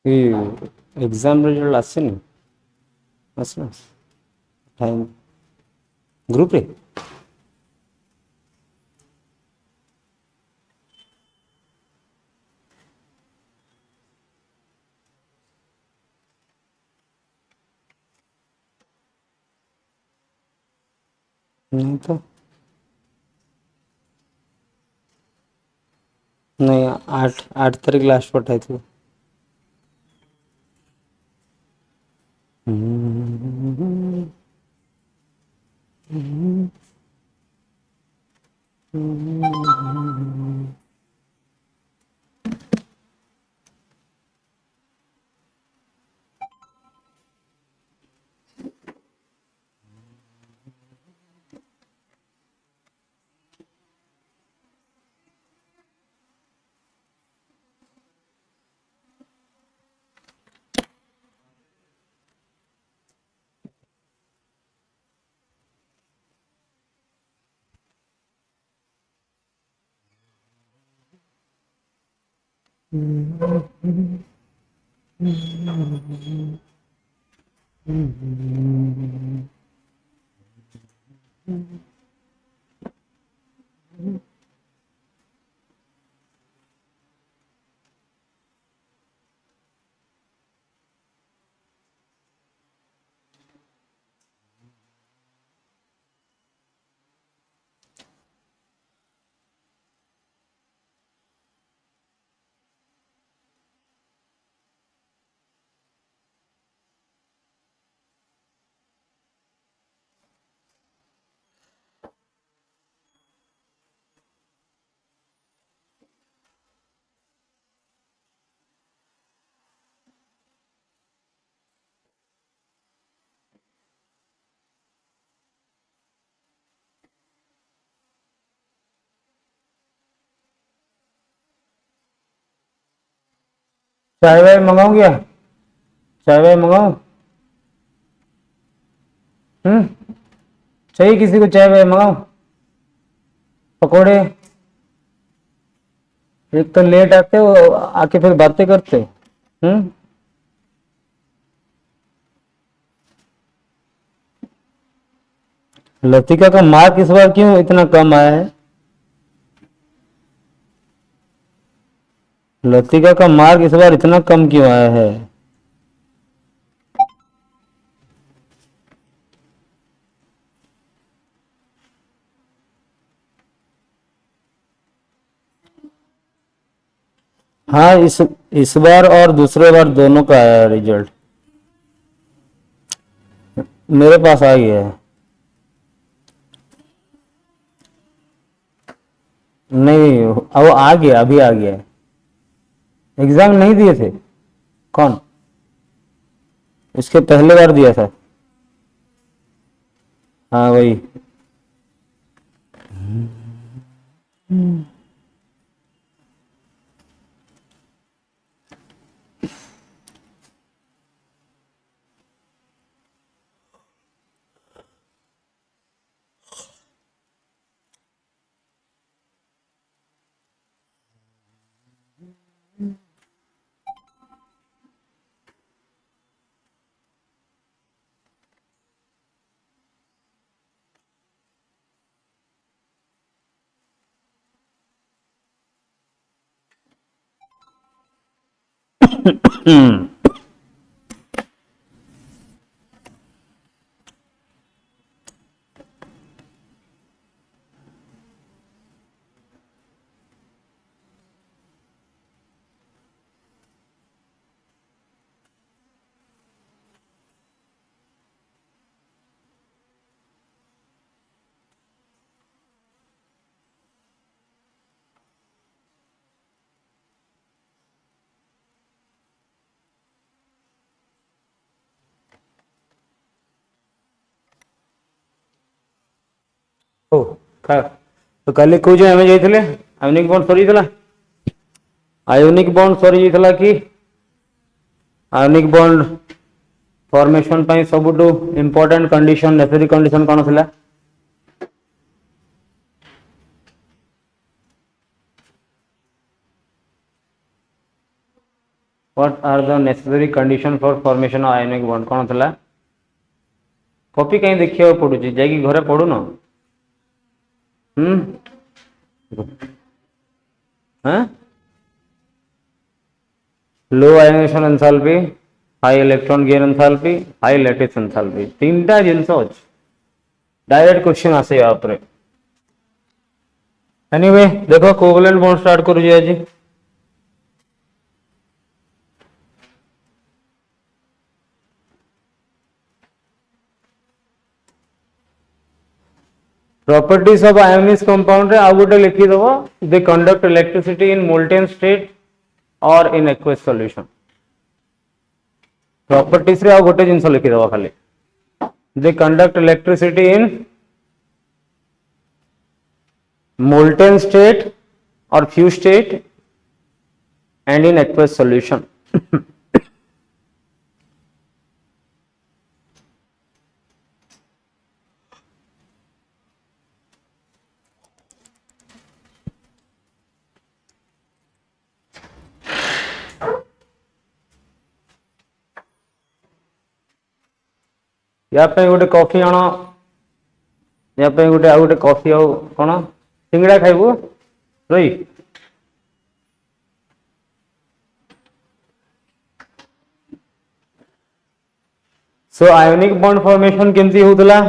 କି exam result ଆସିନି? ଆସିନି ଟାଇମ୍ ଗ୍ରୁପରେ? नहीं तो। नहीं, 8 तारीख लास्ट पठाई थी। चाय वाय मंगाऊं क्या? चाय वाय मंगाऊं? चाहिए किसी को चाय वाय मंगाऊं? पकोड़े? एक तो लेट आते हो, आके फिर बातें करते हो। लतिका का मार्क इस बार क्यों इतना कम आया है? लतिका का मार्क इस बार इतना कम क्यों आया है? हाँ, इस बार और दूसरे बार दोनों का आया रिजल्ट। मेरे पास आ गया है। नहीं, अब आ गया, अभी आ गया है। एग्जाम नहीं दिए थे? कौन? इसके पहले बार दिया था। हाँ, वही। ଓ ତ କାଲି କହୁଛ ଆମେ ଯାଇଥିଲେ ଆୟୁନିକ ବଣ୍ଡ ସରିଯାଇଥିଲା। ଆୟୁନିକ ବଣ୍ଡ ସରିଯାଇଥିଲା କି? ଆୟୁନିକ ବଣ୍ଡ ଫର୍ମେସନ ପାଇଁ ସବୁଠୁ ଇମ୍ପୋର୍ଟାଣ୍ଟ କଣ୍ଡିସନ, ନେସେସରି କଣ୍ଡିସନ କଣ ଥିଲା? What are the necessary condition for formation of ionic bond कौन थला कॉपी कहीं देखिए पड़ुची जाकि घरे पढ़ुन हाँ low ionisation enthalpy high electron gain enthalpy high lattice enthalpy तीन टा जिनस अछि डायरेक्ट क्वेश्चन आसे या ऊपर एनीवे देखो कोवलेंट बॉन्ड स्टार्ट करू जी आज प्रॉपर्टीज ऑफ आयोनिक कंपाउंड रे आ गोटे लिखि दबो they conduct electricity in molten state और इन एक्वस सॉल्यूशन प्रॉपर्टीज रे आ गोटे जिंस लिखि दबो खाली दे conduct electricity in molten state or fused state and in aqueous solution या पे गोटे कॉफी आनो या पे गोटे आ गोटे कॉफी आउ कोन सिंगड़ा खाइबू रही सो आयोनिक बॉन्ड फॉर्मेशन केमती होतला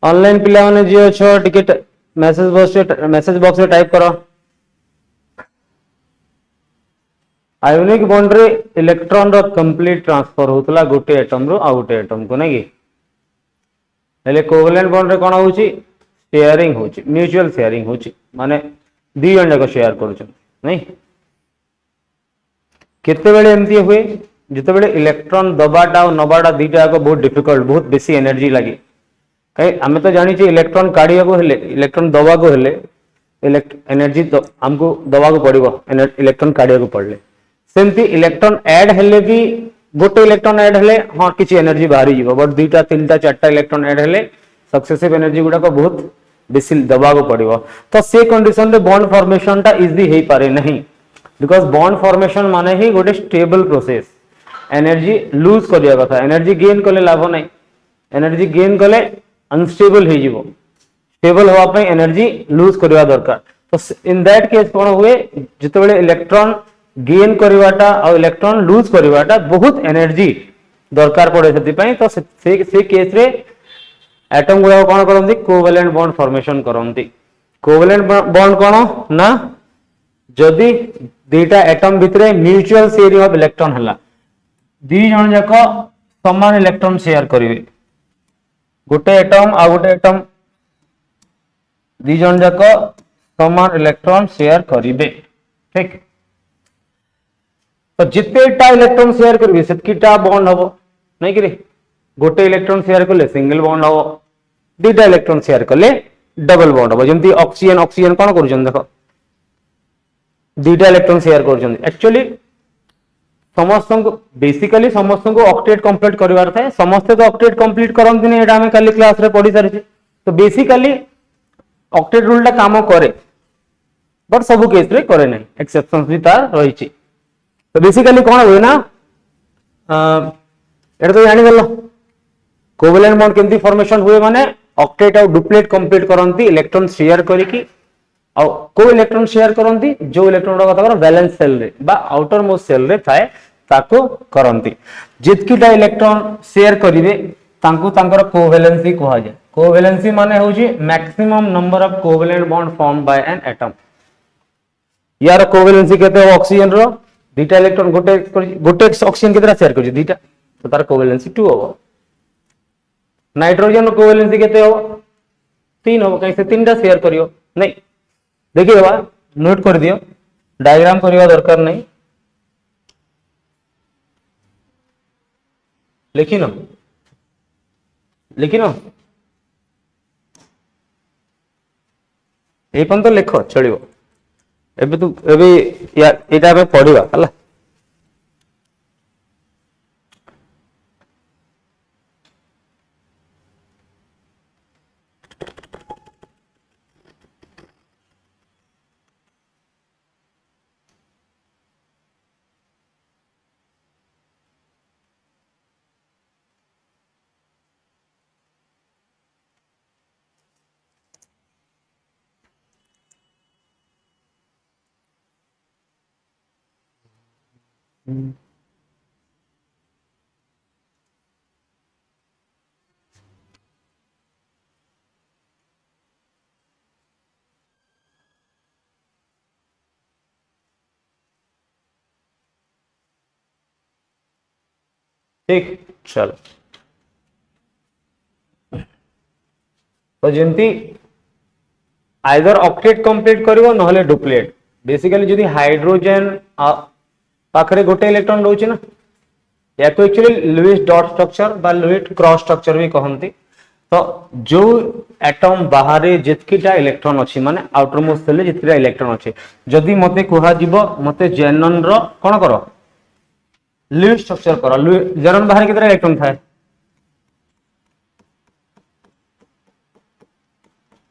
ऑनलाइन पिला माने जे अछो टिकट मैसेज बॉक्स रे टाइप करो आयोनिक बॉन्ड रे इलेक्ट्रॉन रो कंप्लीट ट्रांसफर होतला गोटे एटम रो आ गोटे एटम को नै कि हेले कोवलेंट बॉन्ड रे कोन होउची शेयरिंग होची म्यूचुअल शेयरिंग होची माने दी जन जाक शेयर करूछन नै केते बेले एमती हुए जिते बेले इलेक्ट्रॉन दबाटा और नबाटा दीटा को बहुत डिफिकल्ट बहुत बेसी एनर्जी लगे कहीं आम तो जानी इलेक्ट्रॉन काढ़ा को हेले इलेक्ट्रॉन दबा को हेले एनर्जी तो हमको दबा को पड़ो इलेक्ट्रॉन काढ़ा को पड़े सेमती इलेक्ट्रॉन ऐड हेले भी गोटे इलेक्ट्रॉन ऐड हेले हाँ किसी एनर्जी बाहरी जीव बट दुईटा तीन टा चारटा इलेक्ट्रॉन ऐड हेले सक्सेसिव एनर्जी गुड़ाक बहुत बेसी दबा को पड़ो तो से कंडीशन रे बॉन्ड फॉर्मेशन टा इजी हो पारे नहीं बिकॉज बॉन्ड फॉर्मेशन माने ही गोटे स्टेबल प्रोसेस एनर्जी लूज करिया कथा एनर्जी गेन कले लाभ नहीं एनर्जी गेन कले अनस्टेबल हो जीवो स्टेबल होवा पे एनर्जी लूज करवा दरकार तो इन दैट केस कोन हुए जते बेले इलेक्ट्रॉन गेन करवाटा और इलेक्ट्रॉन लूज करवाटा बहुत एनर्जी दरकार पड़े सेति पई तो से केस रे एटम गुड़ा कोन करंती कोवैलेंट बॉन्ड फॉर्मेशन करंती कोवैलेंट बॉन्ड कोन ना जदि दुईटा एटम भितरे म्यूचुअल शेयरिंग ऑफ इलेक्ट्रॉन हला दी जन जाक समान इलेक्ट्रॉन शेयर करिवे गोटे एटम आ गोटे एटम दी जन जाक समान इलेक्ट्रॉन शेयर करिवे ठीक तो जितेटा इलेक्ट्रॉन शेयर करिवे सेतकीटा बॉन्ड हबो नै कि रे गोटे इलेक्ट्रॉन शेयर कले सिंगल बॉन्ड हबो दुईटा इलेक्ट्रॉन शेयर कले डबल बॉन्ड हबो जेमती ऑक्सीजन ऑक्सीजन कोन करूछन देखो दुईटा इलेक्ट्रॉन शेयर करूछन एक्चुअली समस्त को बेसिकली समस्त को ऑक्टेट कंप्लीट करिवार थाए समस्त तो ऑक्टेट कंप्लीट करंती नै एटा हमें काली क्लास रे पढी सारिछि तो बेसिकली ऑक्टेट रूल टा काम करे बट सब केस रे करे नै एक्सेप्शंस भी तार रहिछि तो बेसिकली कोन होय ना एटा तो जानि गलो कोवैलेंट बॉन्ड केमती फॉर्मेशन हुए माने ऑक्टेट और डुप्लेट कंप्लीट करंती इलेक्ट्रॉन शेयर करिकि और को इलेक्ट्रॉन शेयर करंती जो इलेक्ट्रॉन कथा कर वैलेंस सेल रे बा आउटर मोस्ट सेल रे थाए ताको करंती जितकीटा इलेक्ट्रॉन शेयर करिवे तांको तांकर कोवैलेंसी कहा जाय कोवैलेंसी माने होची maximum number of covalent bond form by an atom यार कोवैलेंसी केते हो ऑक्सीजन रो दुईटा इलेक्ट्रॉन गोटे गोटे ऑक्सीजन केतेरा शेयर करछि दुईटा तो तार कोवैलेंसी 2 हो नाइट्रोजन रो कोवैलेंसी केते हो 3 हो कहीं से तीनटा शेयर करियो नहीं देखिए बाबा नोट कर दियो डायग्राम करवा दरकार नहीं लिखिन लिखिन एपन तो लिख चलियो एबे तू एबे या एटा पे पढिबा हला ठीक चलो तो जमती आइदर ऑक्टेट कंप्लीट करिवो नहले डुप्लेट बेसिकली जदी हाइड्रोजन पाखरे गोटे इलेक्ट्रॉन रहउछि ना या तो एक्चुअली लुईस डॉट स्ट्रक्चर बा लुईस क्रॉस स्ट्रक्चर भी कहंती तो जो एटम बाहर जितकीटा इलेक्ट्रॉन अच्छी माने आउटर मोस्ट सेल जितकीटा इलेक्ट्रॉन अच्छी जदि मते कुहा जिवो मते जेनन रो कोन करो लुईस स्ट्रक्चर करो जेनन बाहर कितरा इलेक्ट्रॉन थाए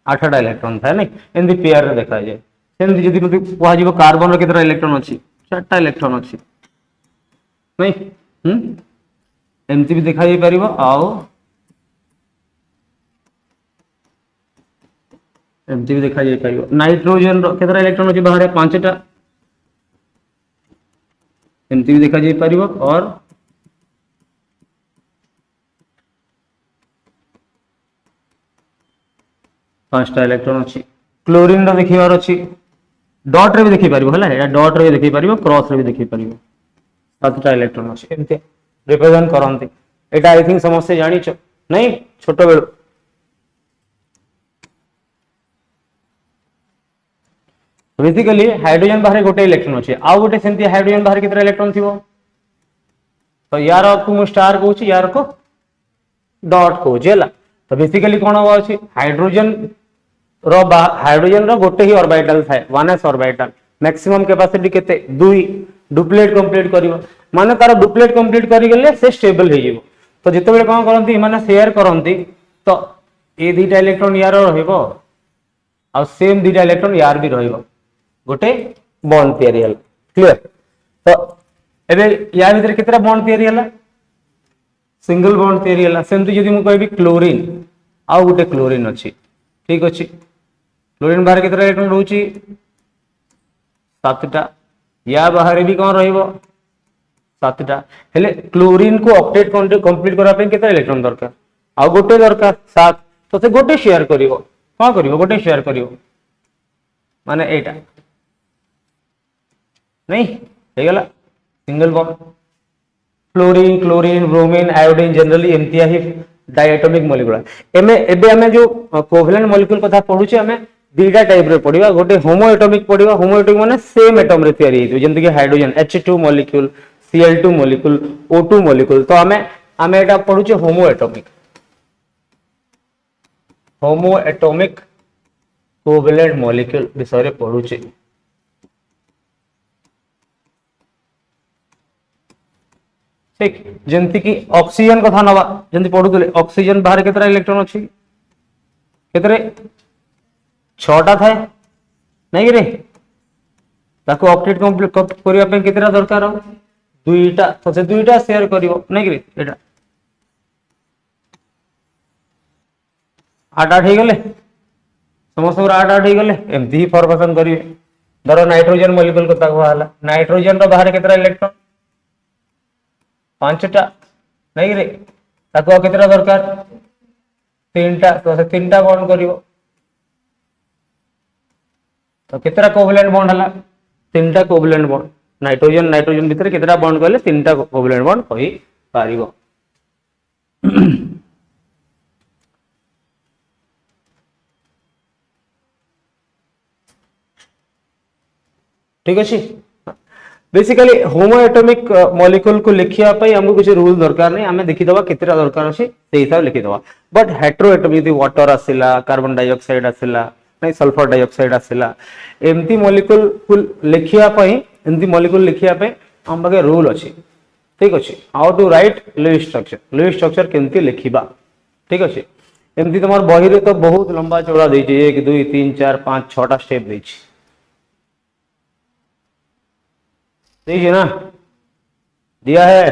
8टा इलेक्ट्रॉन थाए नहीं एंदी पेयर रे देखा जाए सेंदी जदि मते कुहा जिवो कार्बन रो कितरा इलेक्ट्रॉन अच्छी 4टा इलेक्ट्रॉन अच्छी नहीं एमती भी देखा जाई परिबो आओ एमती भी देखा जाई परिबो नाइट्रोजन रो केतरा इलेक्ट्रॉन अछि बाहर 5टा एमती भी देखा जाई परिबो और पांचटा इलेक्ट्रॉन अछि क्लोरीन रो देखिबार अछि डॉट रे भी देखि परिबो हला या डॉट रे भी देखि परिबो क्रॉस रे भी देखि परिबो 7टा इलेक्ट्रॉन अछि एमती रिप्रेजेंट करंती एटा आई थिंक समस्या जानि छ नहीं छोटो बेल बेसिकली हाइड्रोजन बाहर गोटे इलेक्ट्रॉन अछि आ गोटे सेंती हाइड्रोजन बाहर कितरा इलेक्ट्रॉन थिबो तो यार को मु स्टार कहूँ यार को डॉट कहूँ है तो बेसिकली कौन हम अच्छी हाइड्रोजन रो गोटे ही ऑर्बिटल थाए 1s ऑर्बिटल मैक्सिमम कैपेसिटी केते 2 डुप्लेट कंप्लीट करिवो माने तार डुप्लेट कंप्लीट करि गेले से स्टेबल हे जिवो तो जते बेले कोन करंती माने शेयर करंती तो ए दुईटा इलेक्ट्रॉन यार रहइबो आ सेम दुईटा इलेक्ट्रॉन यार भी रहइबो गोटे बॉन्ड तयारी हल क्लियर तो एबे या भीतर केतरा बॉन्ड तयारी हला सिंगल बॉन्ड तयारी हला सेमती जदी मु कहबी क्लोरीन आ गोटे क्लोरीन अछि ठीक अछि क्लोरीन बाहर केतरा इलेक्ट्रॉन रहउची 7टा या बाहर भी कोन रहइबो 7टा हेले क्लोरीन को ऑक्टेट कंप्लीट करा पे केतरा इलेक्ट्रॉन दरकार आ गोटे दरकार 7 तो से गोटे शेयर करिवो कोन करिवो गोटे शेयर करिवो माने एटा नहीं हे गला single bond fluorine chlorine bromine iodine generally एमतिया ही डायटोमिक मॉलिक्यूल एमे एबे हमें जो कोवेलेंट मॉलिक्यूल कथा पढुचे हमें दीटा टाइप रे पढिबा गोटे होमो एटॉमिक पढिबा होमो एटॉमिक माने सेम एटम रे तयारी हेतु जेंति कि hydrogen H2 molecule Cl2 molecule O2 molecule तो हमें एटा पढुचे होमो एटॉमिक कोवेलेंट मॉलिक्यूल विषय रे पढुचे ठीक जेंति कि ऑक्सीजन कथा नवा जेंति पढुतले ऑक्सीजन बाहर केतरा इलेक्ट्रॉन अछि केतरे 6टा थाए नहीं रे ताको ऑक्टेट कंप्लीट करिया पे केतरा दरकार हो दुईटा तो से दुईटा शेयर करिवो नहीं रे एटा 8 हे गेले समस्त 8 हे गेले एमती ही फॉर्मेशन करिवे धरो नाइट्रोजन मॉलिक्यूल कथा कहला नाइट्रोजन रो बाहर केतरा इलेक्ट्रॉन 5टा नहीं रे ताको केतरा दरकार 3टा तो से 3टा बॉन्ड करिवो तो केतरा कोवेलेंट बॉन्ड हला 3टा कोवेलेंट बॉन्ड नाइट्रोजन भीतर केतरा बॉन्ड करले 3टा कोवेलेंट बॉन्ड कहि पारिबो ठीक अछि बेसिकली होमो एटॉमिक मॉलिक्यूल को लिखिया पई हमको कुछ रूल दरकार नहीं हमें देखि दवा केतरा दरकार अछि से हिसाब लिखि दवा बट हेटेरो एटॉमिक यदि वाटर आसिला कार्बन डाइऑक्साइड आसिला नहीं सल्फर डाइऑक्साइड आसिला एमती मॉलिक्यूल को लिखिया पई एमती मॉलिक्यूल लिखिया पे हम बगे रूल अछि ठीक अछि how to write Lewis structure केमती लिखिबा ठीक अछि एमती तमार बही रे तो बहुत लंबा चौड़ा देछि 1 2 3 4 5 6टा स्टेप देछि ठीक है ना दिया है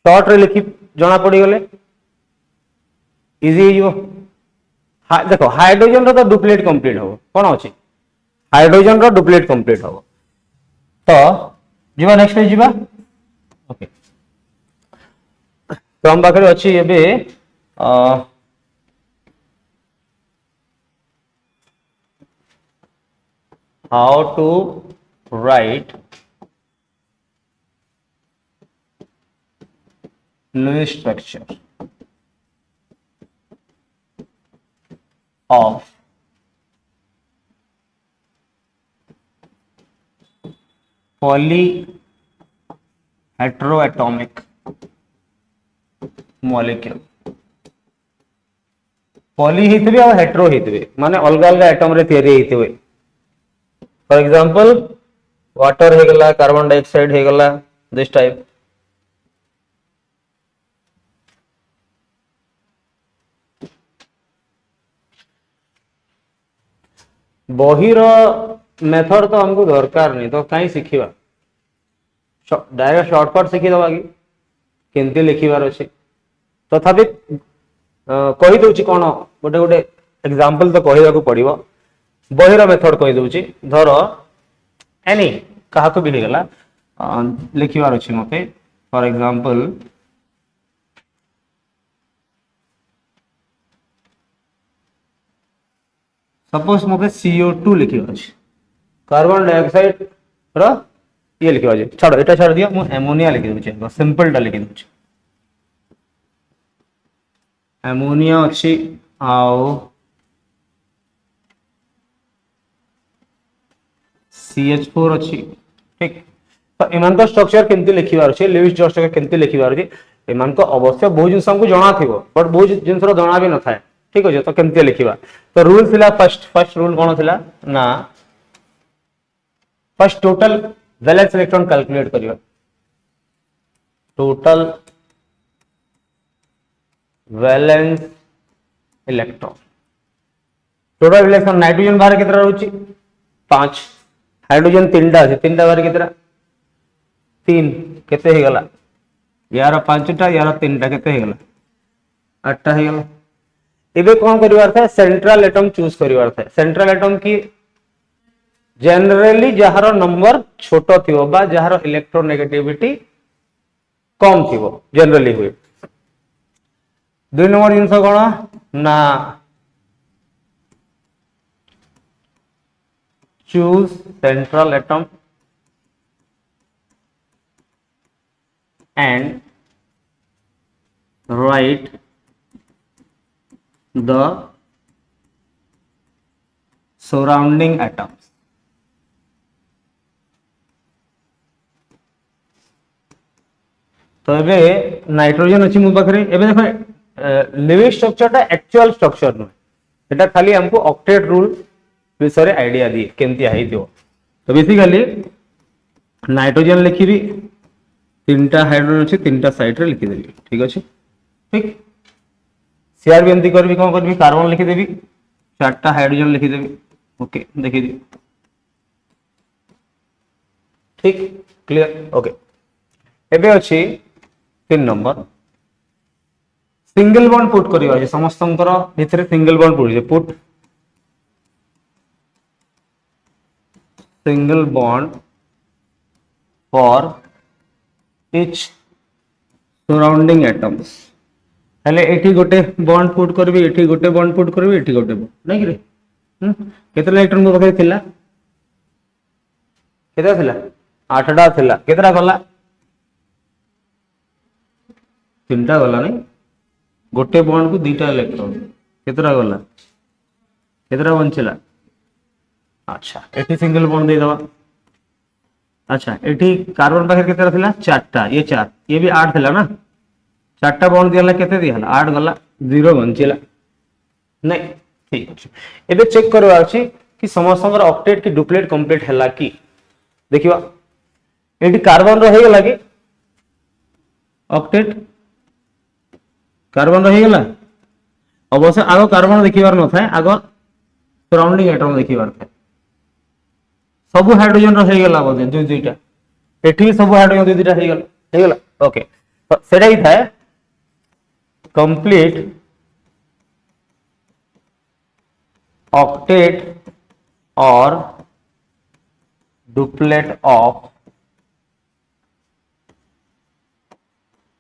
शॉर्ट रे लिखी जना पड़ी गले इजी हो देखो हाइड्रोजन रो तो डुप्लेट कंप्लीट हो कोन अछि हाइड्रोजन रो डुप्लेट कंप्लीट हो तो जीवा नेक्स्ट पे जीवा ओके तो हम पाखे अच्छी एबे how to write Lewis structure of polyheteroatomic molecule poly हितबे और हेटेरो हितबे माने अलग अलग एटम रे तयारी हितबे फॉर एग्जांपल वाटर हे गला कार्बन डाइऑक्साइड हे गला दिस टाइप बही मेथड तो हमको दरकार नहीं तो कहीं शिखिबा डायरेक्ट शॉर्टकट शिखी दबा कि केमती लिखिबार अछि तथापि कहि दउची कोन गोटे गोटे एग्जांपल तो कहिबा को पड़िबो बहिर मेथड कहि दउची धर एनी कहा को भी गला लिखिबार अछि मते फॉर एग्जांपल सपोज मते CO2 लिखिबार अछि कार्बन डाइऑक्साइड रो ये लिखिबा अछि छाड़ो एटा छाड़ दिया मु एमोनिया लिखि दउची बस सिंपल टा लिखि दउची एमोनिया अच्छी आओ CH4 अच्छी ठीक तो इमान को स्ट्रक्चर केमती लिखिबार अछि लिविस स्ट्रक्चर केमती लिखिबार अछि इमान को अवश्य बहुत जिंस हमको जणा थिबो बट बहुत जिंस रो जणा भी न थाए ठीक अछि तो केमती लिखिबा तो रूल थिला फर्स्ट रूल कोन थिला ना first total valence electron calculate करियो total valence electron total electron nitrogen बाहर कितना रहउची 5 हाइड्रोजन 3टा अछि 3टा बाहर कितना 3 केते हे गला यार 5टा यार 3टा केते हे गला 8टा हे गला एबे कोन करिवार था सेंट्रल एटम चूज करिवार था सेंट्रल एटम की जनरली जहार नंबर छोटो थिबो बा जहार इलेक्ट्रोनेगेटिविटी कम थिबो जनरली हुए 2 नंबर जिंस कोन ना choose central atom and write the surrounding atoms तो एबे नाइट्रोजन अछि मु पाखरे एबे देखो लिविंग स्ट्रक्चर टा एक्चुअल स्ट्रक्चर न एटा खाली हमको ऑक्टेट रूल विषय आइडिया दिए केमती आई दियो तो बेसिकली नाइट्रोजन लिखिबी 3टा हाइड्रोजन अछि 3टा साइड रे लिखि देबी ठीक अछि ठीक सीआर भी एमती करबी कोन करबी कार्बन लिखि देबी 4टा हाइड्रोजन लिखि देबी ओके देखि दी ठीक क्लियर ओके एबे अछि 3 नंबर सिंगल बॉन्ड पुट करियो अछि समस्तंकर भितरे single bond put single bond for each surrounding atoms हेले एठी गोटे बॉन्ड पुट करबी एठी गोटे बॉन्ड पुट करबी एठी गोटे नै कि रे केतरा इलेक्ट्रॉन को बगे थिला केतरा थिला 8टा थिला केतरा गला 3टा गला नै गोटे बॉन्ड को 2टा इलेक्ट्रॉन केतरा गला केतरा बंचला अच्छा एठी सिंगल बॉन्ड दे दवा अच्छा एठी कार्बन पाखे केतरा थिला 4टा ये 4 ये भी 8 थिला ना 4टा बॉन्ड दियला केते दियला 8 गला 0 बंचिला नै ठीक अछि एबे चेक करबा अछि कि समस्तंकर ऑक्टेट की डुप्लेट कंप्लीट हैला कि देखिबा एठी कार्बन रो हे गेला कि ऑक्टेट कार्बन रो हे गेला अवश्य आगो कार्बन देखिबार न थाए आगो सराउंडिंग एटम देखिबार थाए सब हाइड्रोजन रो हे गेला बोले दुई दुईटा एठी सब हाइड्रोजन दुई दुईटा हे गेला ओके तो सेटा ही थाए complete octet or duplet of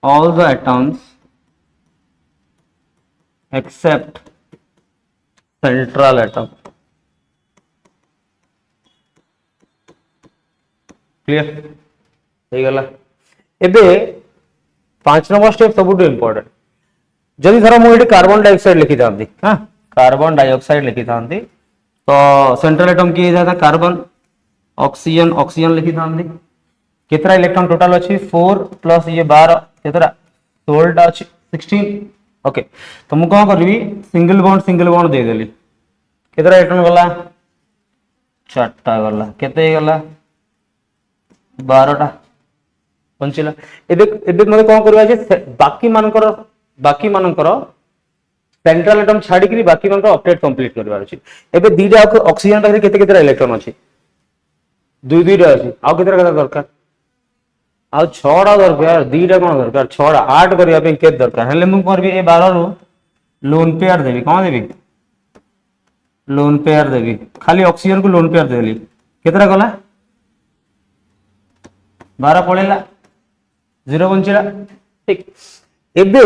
all the atoms except central atom. Clear हो गला एबे 5 नंबर स्टेप सबुठ इंपोर्टेंट जदि धर मुझे कार्बन डाइऑक्साइड लिखी था हाँ कार्बन डाइऑक्साइड लिखी था तो सेंट्रल एटम किए था कार्बन ऑक्सीजन ऑक्सीजन लिखी था कितना इलेक्ट्रॉन टोटल अच्छी 4 प्लस ये 12 कितना 16 अच्छी 16 ओके तो मुझे कौन करी सिंगल बॉन्ड दे देली कितना इलेक्ट्रॉन गला 4टा गला केते गला 12टा बंचिला एबे एबे मते कौन करबा जे बाकी मानकर सेंट्रल एटम छाड़ी करी बाकी मानकर ऑक्टेट कंप्लीट करबार अछि एबे दीटा ऑक्सीजन पाखरे केते केते इलेक्ट्रॉन अछि दुई दुईटा अछि आ केते केते दरकार आ 6टा दरकार दीटा कोन दरकार 6टा 8 करिया पे केते दरकार हेले मु करबी ए 12 रो लोन पेयर देबी कोन देबी लोन पेयर देबी खाली ऑक्सीजन को लोन पेयर देली केतरा गला 12 पळेला 0 बंचिला ठीक एबे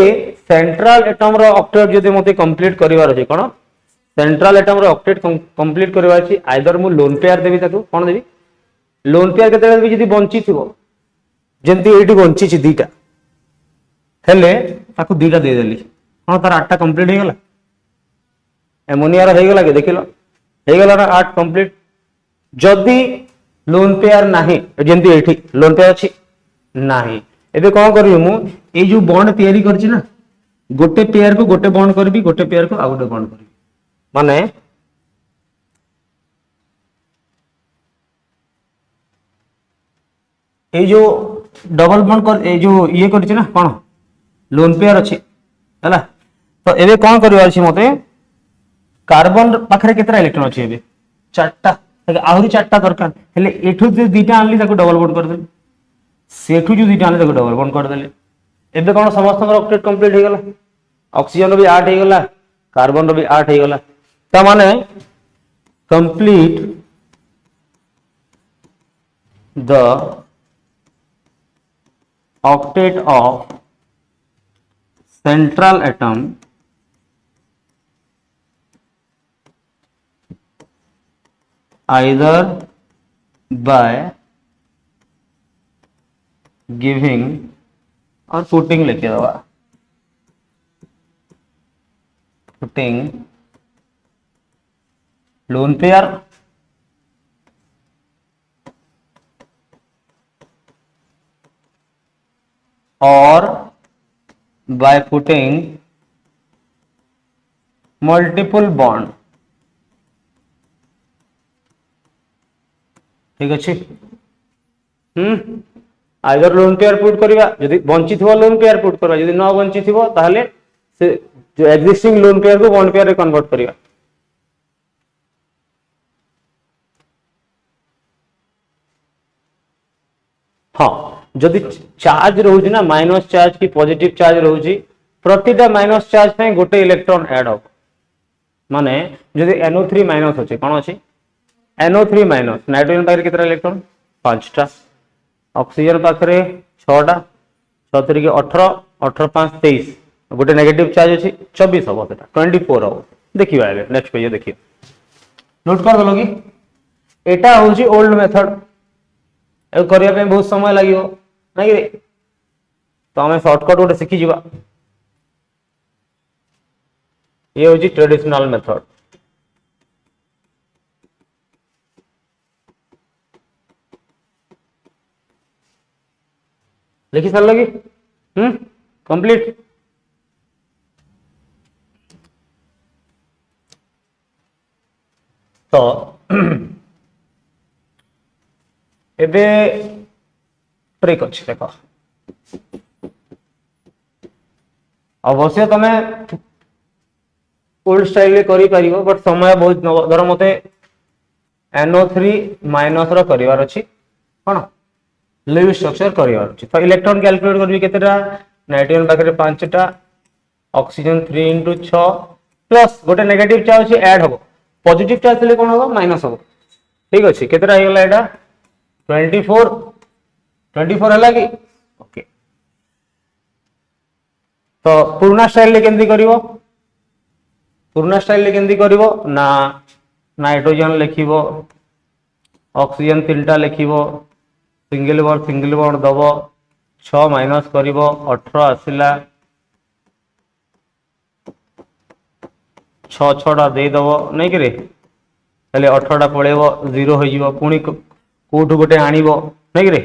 सेंट्रल एटम रो ऑक्टेट जदि मते कंप्लीट करिवार अछि कोन सेंट्रल एटम रो ऑक्टेट कंप्लीट करिवार अछि आइदर मु लोन पेयर देबी ताकू कोन देबी लोन पेयर केते देबी जदि बंची थिबो जेंति एठी बंची छि दीटा हेले ताकू दीटा दे देली कोन तार 8टा कंप्लीट हे गेला एमोनिया रो हे गेला के देखिलो हे गेला ना 8 कंप्लीट जदि लोन पेयर नाही जेंति एठी लोन पेयर अछि नाही एबे कौन करी मु ए जो बॉन्ड तैयारी करछि ना गोटे पेयर को गोटे बॉन्ड करबी गोटे पेयर को आ गोटे बॉन्ड करबी माने ए जो डबल बॉन्ड कर ए जो ये करछि ना कोन लोन पेयर अछि हला तो एबे कौन करबा अछि मते कार्बन पाखरे केतरा इलेक्ट्रॉन अछि एबे 4टा आहुरी 4टा दरकार हेले एठु जे दीटा आनली ताको डबल बॉन्ड कर देली सेठू जो दीटा आनली ताको डबल बॉन्ड कर देली एबे कोन समस्त ऑक्टेट कंप्लीट हे गेला ऑक्सीजन रो भी 8 हे गेला कार्बन रो भी 8 हे गेला त माने complete the octet of central atom either by giving और putting लिखे दवा putting lone pair or by putting multiple bond ठीक अच्छे आइदर लोन पेयर पुट करिवा यदि बंची थिबो लोन पेयर पुट करबा यदि न बंची थिबो ताहले से जो एक्जिस्टिंग लोन पेयर को बॉन्ड पेयर रे कन्वर्ट करिवा हाँ जदि चार्ज रहउछि ना माइनस चार्ज की पॉजिटिव चार्ज रहउछि प्रतिटा माइनस चार्ज पे गोटे इलेक्ट्रॉन ऐड हो माने जदि NO3 माइनस अछि कोन अछि NO3 माइनस नाइट्रोजन पाखरे केतरा इलेक्ट्रॉन 5टा ऑक्सीजन पाखरे 6टा 6 3 के 18 18 5 23 गोटे नेगेटिव चार्ज अछि 24 हो सेटा 24 हो देखिबा एबे नेक्स्ट पेज देखियो नोट कर दलो कि एटा होछि ओल्ड मेथड ए करिया पे बहुत समय लागियो नहीं रे तो हमें शॉर्टकट गोटे शिखी जीवा ये होची ट्रेडिशनल मेथड लिखी सार लगी कंप्लीट तो एबे ट्रिक अच्छी देख अवश्य तुम ओल्ड स्टाइल करी परियो बट समय बहुत धर मते NO3 माइनस रो करिवार अछि कोन लिविंग स्ट्रक्चर करिवार अछि तो इलेक्ट्रॉन कैलकुलेट करबी केतेटा नाइट्रोजन पाखरे 5टा ऑक्सीजन 3 * 6 प्लस गोटे नेगेटिव चार्ज ऐड हो पॉजिटिव चार्ज ले कोन हो माइनस हो ठीक अछि केतेटा हे गेला एटा 24 हला कि ओके तो पुराना स्टाइल केमती करिवो पुराना स्टाइल केमती करिवो ना नाइट्रोजन लिखिवो ऑक्सीजन तीनटा लिखिवो सिंगल बॉन्ड दबो 6 माइनस करिवो 18 आसिला 6 दे दबो नहीं कि हेले 18 पळेबो 0 हो जिवो पुणी कोठु गोटे आनिबो नहीं कि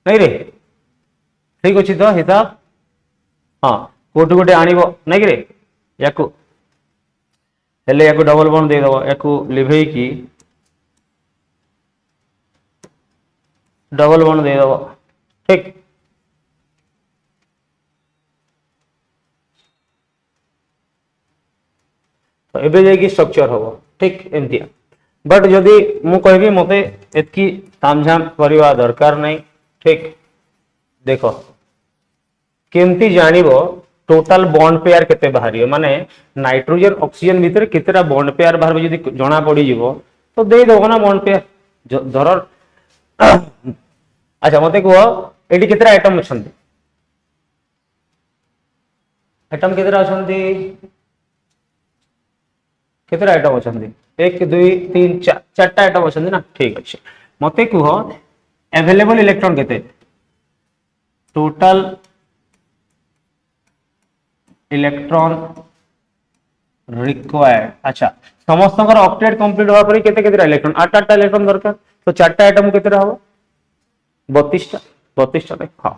नहीं रे ठीक अछि तो हिसाब हाँ कोठु गोटे आनिबो नहीं कि याकू हेले याकू डबल बॉन्ड दे दबो याकू लिभेई की डबल बॉन्ड दे दबो ठीक तो एबे जाई स्ट्रक्चर होबो ठीक एमती बट जदि मु कहबी मते एतकी तामझाम करवा दरकार नहीं ठीक देखो केमती जानिबो टोटल बॉन्ड पेयर केते बाहरियो माने नाइट्रोजन ऑक्सीजन भीतर केतेटा बॉन्ड पेयर बाहर जदि जणा पड़ी जीवो तो दे दो ना बॉन्ड पेयर धर अच्छा मते को एटी केतेटा आइटम अछंती आइटम केतेटा अछंती केतेटा आइटम अछंती 1 2 3 4 चारटा आइटम अछंती ना ठीक अछि मते को अवेलेबल इलेक्ट्रॉन केते टोटल इलेक्ट्रॉन रिक्वायर्ड अच्छा समस्त ऑक्टेट कंप्लीट होगा पर केते केते इलेक्ट्रॉन 8 इलेक्ट्रॉन दरकार तो चारटा आइटम केते हो 32 टा हां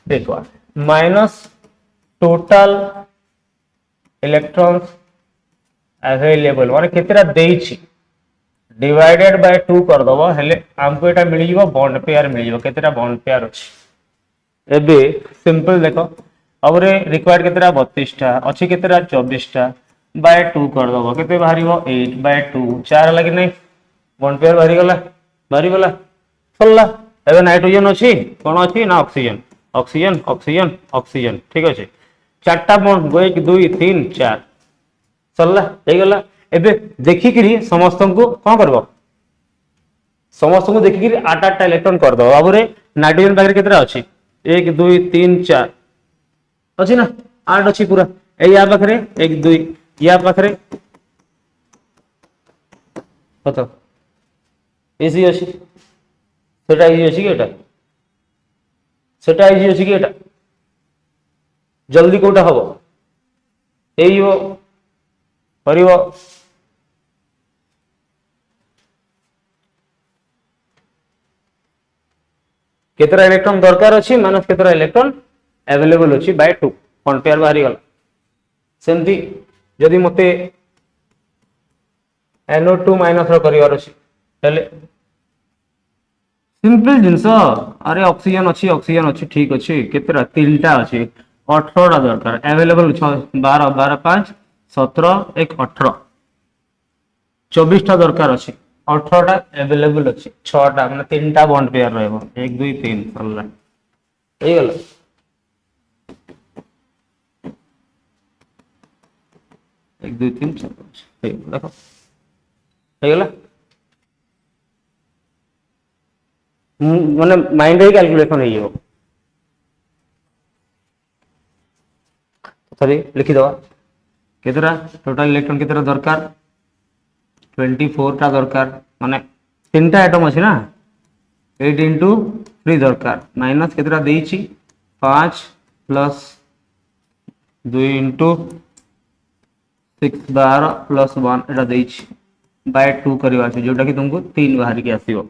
देखो माइनस टोटल इलेक्ट्रॉन्स अवेलेबल माने केतेटा देइछि डिवाइडेड बाय 2 कर दबो हेले हमको एटा मिल जीवो बॉन्ड पेयर मिल जीवो केतेटा बॉन्ड पेयर अछि एबे सिंपल देखो अब रे रिक्वायर्ड केतेटा 32 टा अछि केतेटा 24 टा बाय 2 कर दबो केते बाहरिबो 8 बाय 2 4 लागि नै बॉन्ड पेयर बाहरी गला सरला एबे नाइट्रोजन अछि कोन अछि ना ऑक्सीजन ऑक्सीजन ऑक्सीजन ऑक्सीजन ठीक अछि चारटा बॉन्ड 1 2 3 4 सरला हे गला एबे देखि करी समस्त को कोन करबो समस्त को देखि करी 8 इलेक्ट्रॉन कर दो अब रे नाइट्रोजन बाहर केतेटा अछि 1 2 3 4 अछि ना 8 अछि पूरा ए या पाखरे 1 2 या पाखरे कत इजी अछि सेटा इजी अछि केटा सेटा इजी अछि केटा जल्दी कोटा हबो एइयो परिवो केतरा इलेक्ट्रॉन दरकार अछि माइनस केतरा इलेक्ट्रॉन अवेलेबल अछि बाय 2 कंपेयर बाहरी गला सेमती यदि मते NO2 माइनस रो करिवार अछि तले सिंपल जिंस अरे ऑक्सीजन अछि ठीक अछि केतरा तीनटा अछि 18 टा दरकार अवेलेबल 12 12 5 17 1 18 24 टा दरकार अछि 18 टा अवेलेबल अछि 6 टा माने तीनटा बॉन्ड पेयर रहबो 1 2 3 सरला ए गेल 1 2 3 4 5 देखो हे गेला माने माइंड रे कैलकुलेशन हे हो सॉरी लिखि दवा केतरा टोटल इलेक्ट्रॉन केतरा दरकार 24 टा दरकार माने तीनटा आइटम अछि ना 8 into 3 दरकार माइनस केतरा देइछि 5 प्लस 2 into 6 12 प्लस 1 एटा देइछि बाय 2 करबा छै जोटा कि तुमको 3 बाहर के आसीबो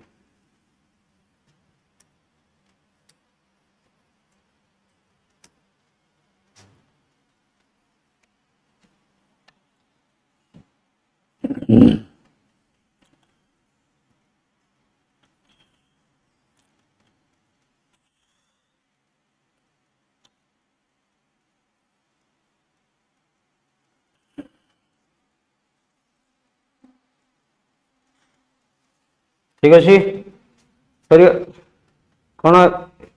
ठीक अछि सरी कोन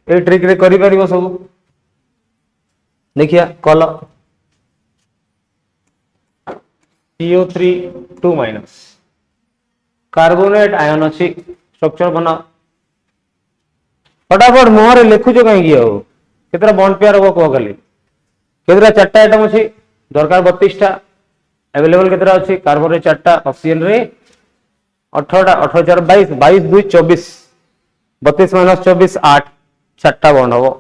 ए ट्रिक रे करि परिबो सब देखिया कल CO3 2 माइनस कार्बोनेट आयन अछि स्ट्रक्चर बना फटाफट मोहरे लिखु जो कहीं हो केतरा बॉन्ड पेयर हो को खाली केतरा चारटा आइटम अछि दरकार 32 टा अवेलेबल केतरा अछि कार्बन रे 4टा ऑक्सीजन रे 18टा 18 4 22 22 2 24 32 माइनस 24 8 4टा बॉन्ड हबो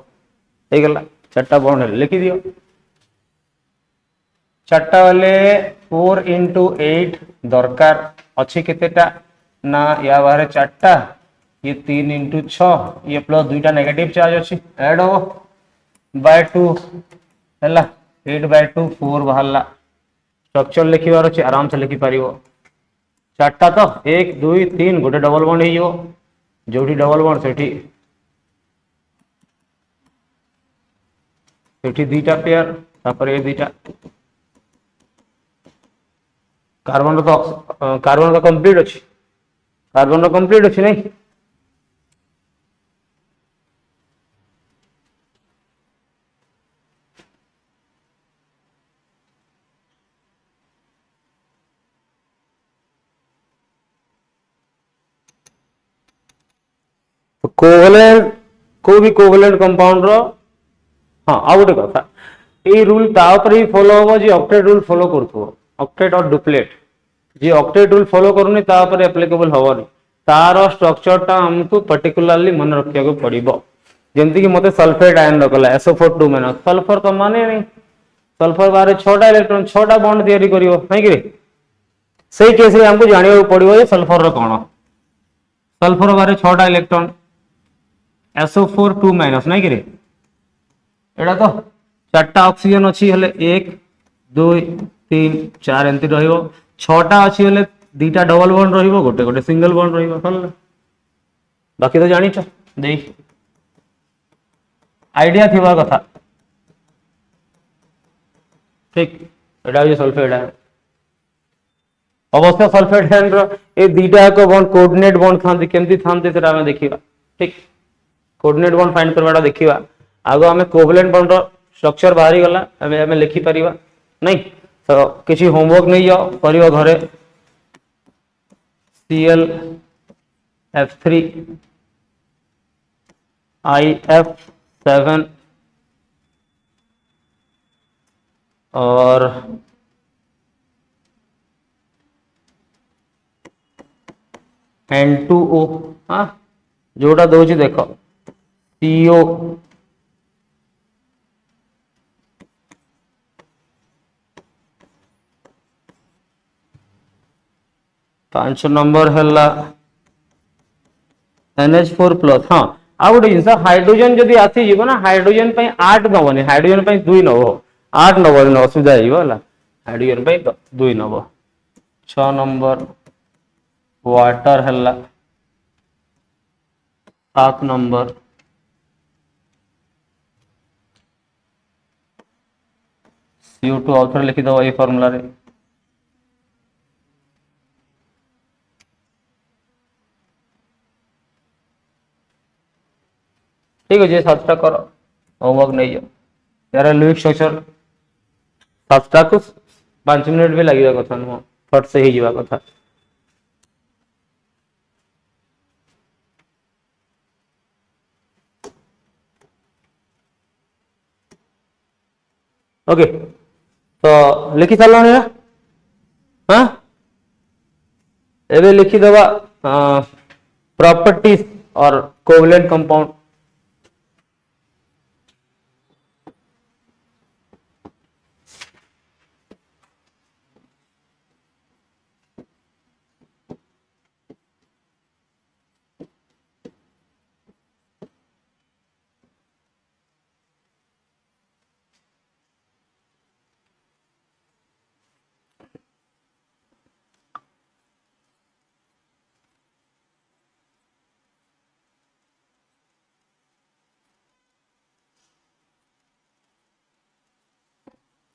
हे गेला 4टा बॉन्ड लिखि दियो 4टा वाले 4 into 8 दरकार अच्छी केतेटा ना या बारे 4टा ये 3 into 6 ये प्लस 2टा नेगेटिव चार्ज अच्छी ऐड हो बाय 2 हैला 8/2 4 बाहरला स्ट्रक्चर लिखिबार अच्छी आराम से लिखि पारिबो 4टा तो 1 2 3 गोटे डबल बॉन्ड हो जोठी डबल बॉन्ड सेठी दीटा पेयर तापर ए दीटा कार्बन तो कंप्लीट अच्छी कार्बन कंप्लीट अच्छी नहीं तो कोवलेंट को भी कोवलेंट कंपाउंड रो हाँ आ गोटे कथा ये रूल तापर ही फॉलो हम जी ऑक्टेट रूल फॉलो करथो ऑक्टेट और डुप्लेट जी ऑक्टेट रूल फॉलो करूनी तापर एप्लीकेबल हवनी तार स्ट्रक्चर टा हमको पर्टिकुलरली मन रखिया को पड़िबो जेमति कि मते सल्फेट आयन रखला SO4 2 सल्फर तो माने नहीं सल्फर बारे 6टा इलेक्ट्रॉन 6टा बॉन्ड तैयारी करिवो नहीं कि सही केस रे हमको जानियो पड़िबो जे सल्फर रो कोन सल्फर बारे 6टा इलेक्ट्रॉन SO4 2 नहीं कि एटा तो 4टा ऑक्सीजन अच्छी हेले 1 2 3 4 एंती रहिबो 6टा अच्छी हेले 2टा डबल बॉन्ड रहिबो गोटे गोटे सिंगल बॉन्ड रहिबो सरला बाकी तो जानिछ देई आइडिया थिबा कथा ठीक एटा जे सल्फेट है अवश्य सल्फेट आयन रो ए दीटा को बॉन्ड कोऑर्डिनेट बॉन्ड थांती केमती थांती सेटा हमें देखिबा ठीक कोऑर्डिनेट बॉन्ड फाइंड करवाटा देखिबा आगो हमें कोवलेंट बॉन्ड रो स्ट्रक्चर बाहरी गला हमें लिखि परिबा नहीं तो किसी होमवर्क नहीं जाओ परिबा घरे ClF3 IF7 और N2O हाँ जोड़ा दौची देखो CO 5 नंबर है NH4 प्लस हाँ आ गोटे जिन हाइड्रोजन जदि आसी ना हाइड्रोजन 8 नबनी हाइड्रोजन 2 नब 8 नब असुविधा है हाइड्रोजन 2 नब 6 नंबर वाटर है 7 नंबर CO2 आउथर लिखिदब ये फॉर्मूला रे ठीक है 7टा कर होमवर्क नहीं जाओ यार लुइक स्ट्रक्चर 7टा को 5 मिनट भी लगे कथा नुह फट से ही जीवा कथा ओके तो लिखि सारा हाँ एवं लिखिदबा प्रॉपर्टीज और कोवलेंट कंपाउंड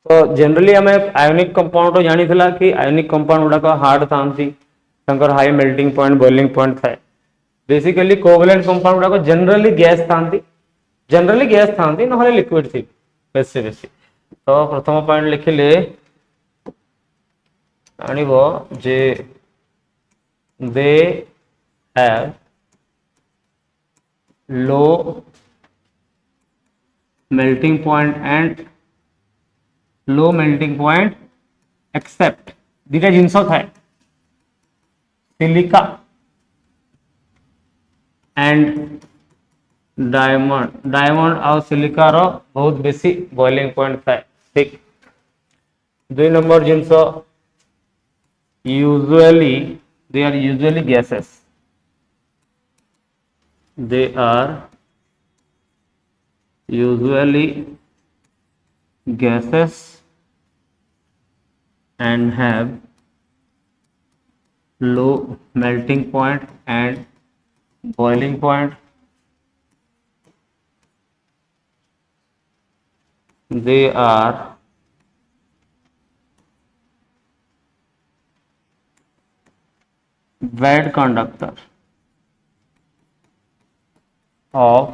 तो जनरली आम आयोनिक कंपाउंड जानी कि आयोनिक कंपाउंड गुड़ाक हार्ड था high melting point boiling point थाए बेसिकली कोवलेंट कंपाउंड गुड़ाक जनरली गैस था ना लिक्विड थी बेसी बेसी तो प्रथम पॉइंट लिखिले आनिबो जे they have low melting point and low melting point except दुटा जिनस थाए सिलिका एंड डायमंड डायमंड आउ सिलिकार बहुत बेसी बॉइलिंग पॉइंट थाए ठीक 2 number genus usually they are usually gases they are usually gases and have low melting point and boiling point they are bad conductor of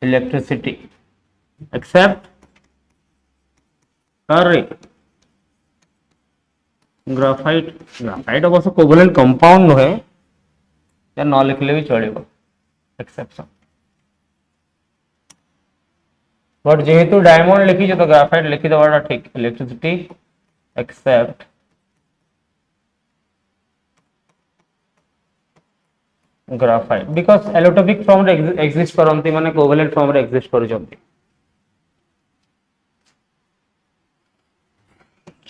electricity except graphite graphite अवश्य covalent compound नुहे या न लिखले भी चलिबो exception but जेहेतु diamond लिखी तो ग्राफाइट लिखी दबाटा ठीक electricity except graphite because allotropic form रे एग्जिस्ट करंती माने कोवलेंट फॉर्म रे एग्जिस्ट करजंती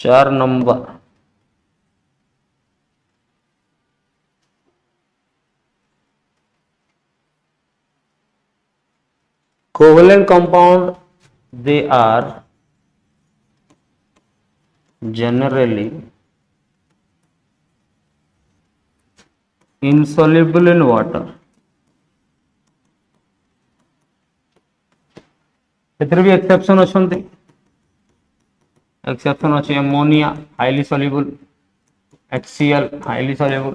4 number covalent compound they are generally insoluble in water एथरे भी एक्सेप्शन अछंती एक्सेप्शन अछि ammonia highly soluble HCl highly soluble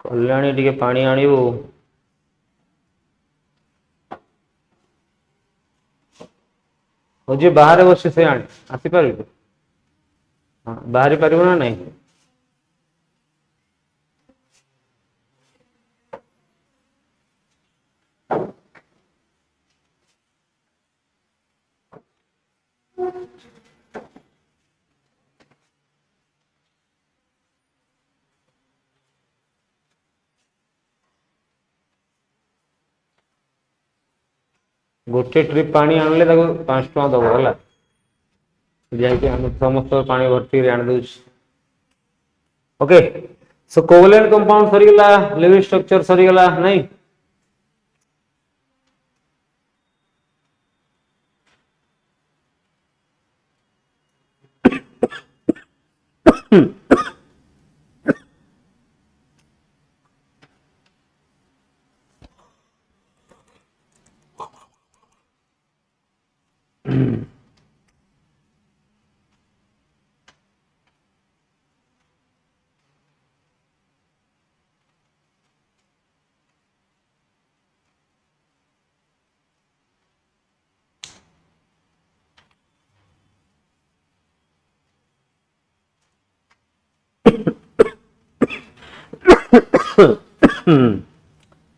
कल्याणी टिके पानी आनिबो होजे बाहर बस से आनी आसी पारिबो हां बाहर पारिबो ना नहीं गोटे ट्रिप पानी आनले 5 टका दबो हला जाके हम समस्त पानी भर्ती आन दउ ओके सो कोवलेंट कंपाउंड सरी गला लिविंग स्ट्रक्चर सरी गला नहीं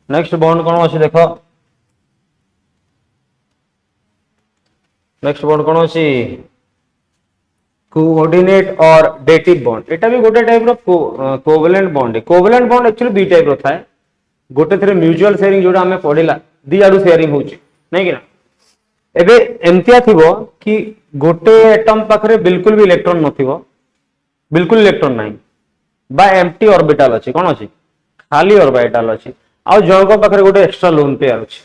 नेक्स्ट बॉन्ड कौन अच्छी देख नेक्स्ट बॉन्ड कौन अच्छी कोऑर्डिनेट और डेटिव बॉन्ड एटा भी गोटे टाइप रो कोवलेंट बॉन्ड एक्चुअली दुई टाइप रो थाए गोटे थरे म्यूचुअल शेयरिंग जोडा हमें पढिला दी आडू शेयरिंग होची नहीं कि ना एबे एमतिया थिबो कि गोटे एटम पाखरे बिल्कुल भी इलेक्ट्रॉन नथिबो बिल्कुल इलेक्ट्रॉन नहीं बा एम्प्टी ऑर्बिटल अछि कोन अछि खाली ऑर्बिटल अछि आ जणको पाखरे गोटे एक्स्ट्रा लोन पेयर अछि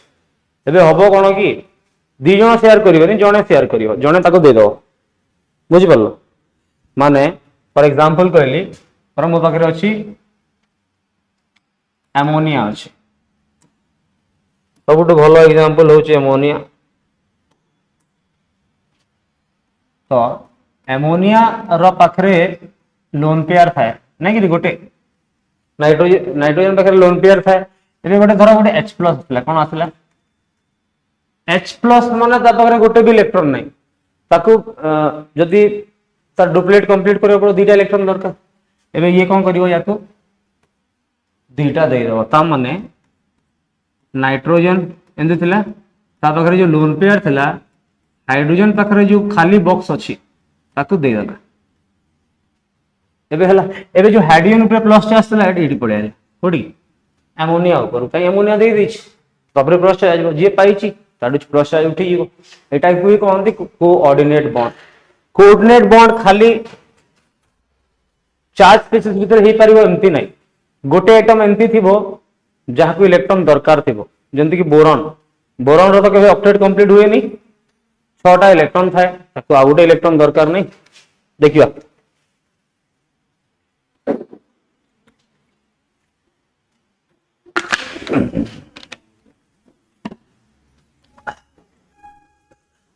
एबे हबो कोन कि दी जण शेयर करिवनि जणे शेयर करिवो जणे ताको दे दो बुझि परलो माने फॉर एग्जांपल कहली पर मो पाखरे अछि एमोनिया अछि सबुठ भलो एग्जांपल होछि एमोनिया तो एमोनिया रो पाखरे लोन पेयर थाए ना कि गोटे नाइट्रोजन पाखे लोन पेयर थाए एबे गोटे धर गोटे H+ आसला कोन आसला H+ माने ता पाखे गोटे भी इलेक्ट्रॉन नहीं ताकू जदी तार डुप्लीकेट कंप्लीट करे पड़ो दुटा इलेक्ट्रॉन दरकार एबे ये कोन करिवो याको दुटा दे दो ता माने नाइट्रोजन एंदे थिला ता पाखे जो लोन पेयर थिला हाइड्रोजन पाखे जो खाली बॉक्स अछि ताकू दे दला एबे हला एबे जो हाइड्रोजन ऊपर प्लस चार्ज थिला एडी पड़े आले कोडी अमोनिया ऊपर कई अमोनिया दे दिछ तबरे प्लस चार्ज जे पाइची ताडु प्लस चार्ज उठी जीवो एटा को कहंती कोऑर्डिनेट बॉन्ड खाली चार्ज स्पेसिस भीतर हे परिबो एमती नाही गोटे एटम एमती थिबो जहा को इलेक्ट्रॉन दरकार थिबो जंती कि बोरॉन रो तो केबे ऑक्टेट कंप्लीट हुए नहीं 6टा इलेक्ट्रॉन थाए ताको आ गोटे इलेक्ट्रॉन दरकार नहीं देखियो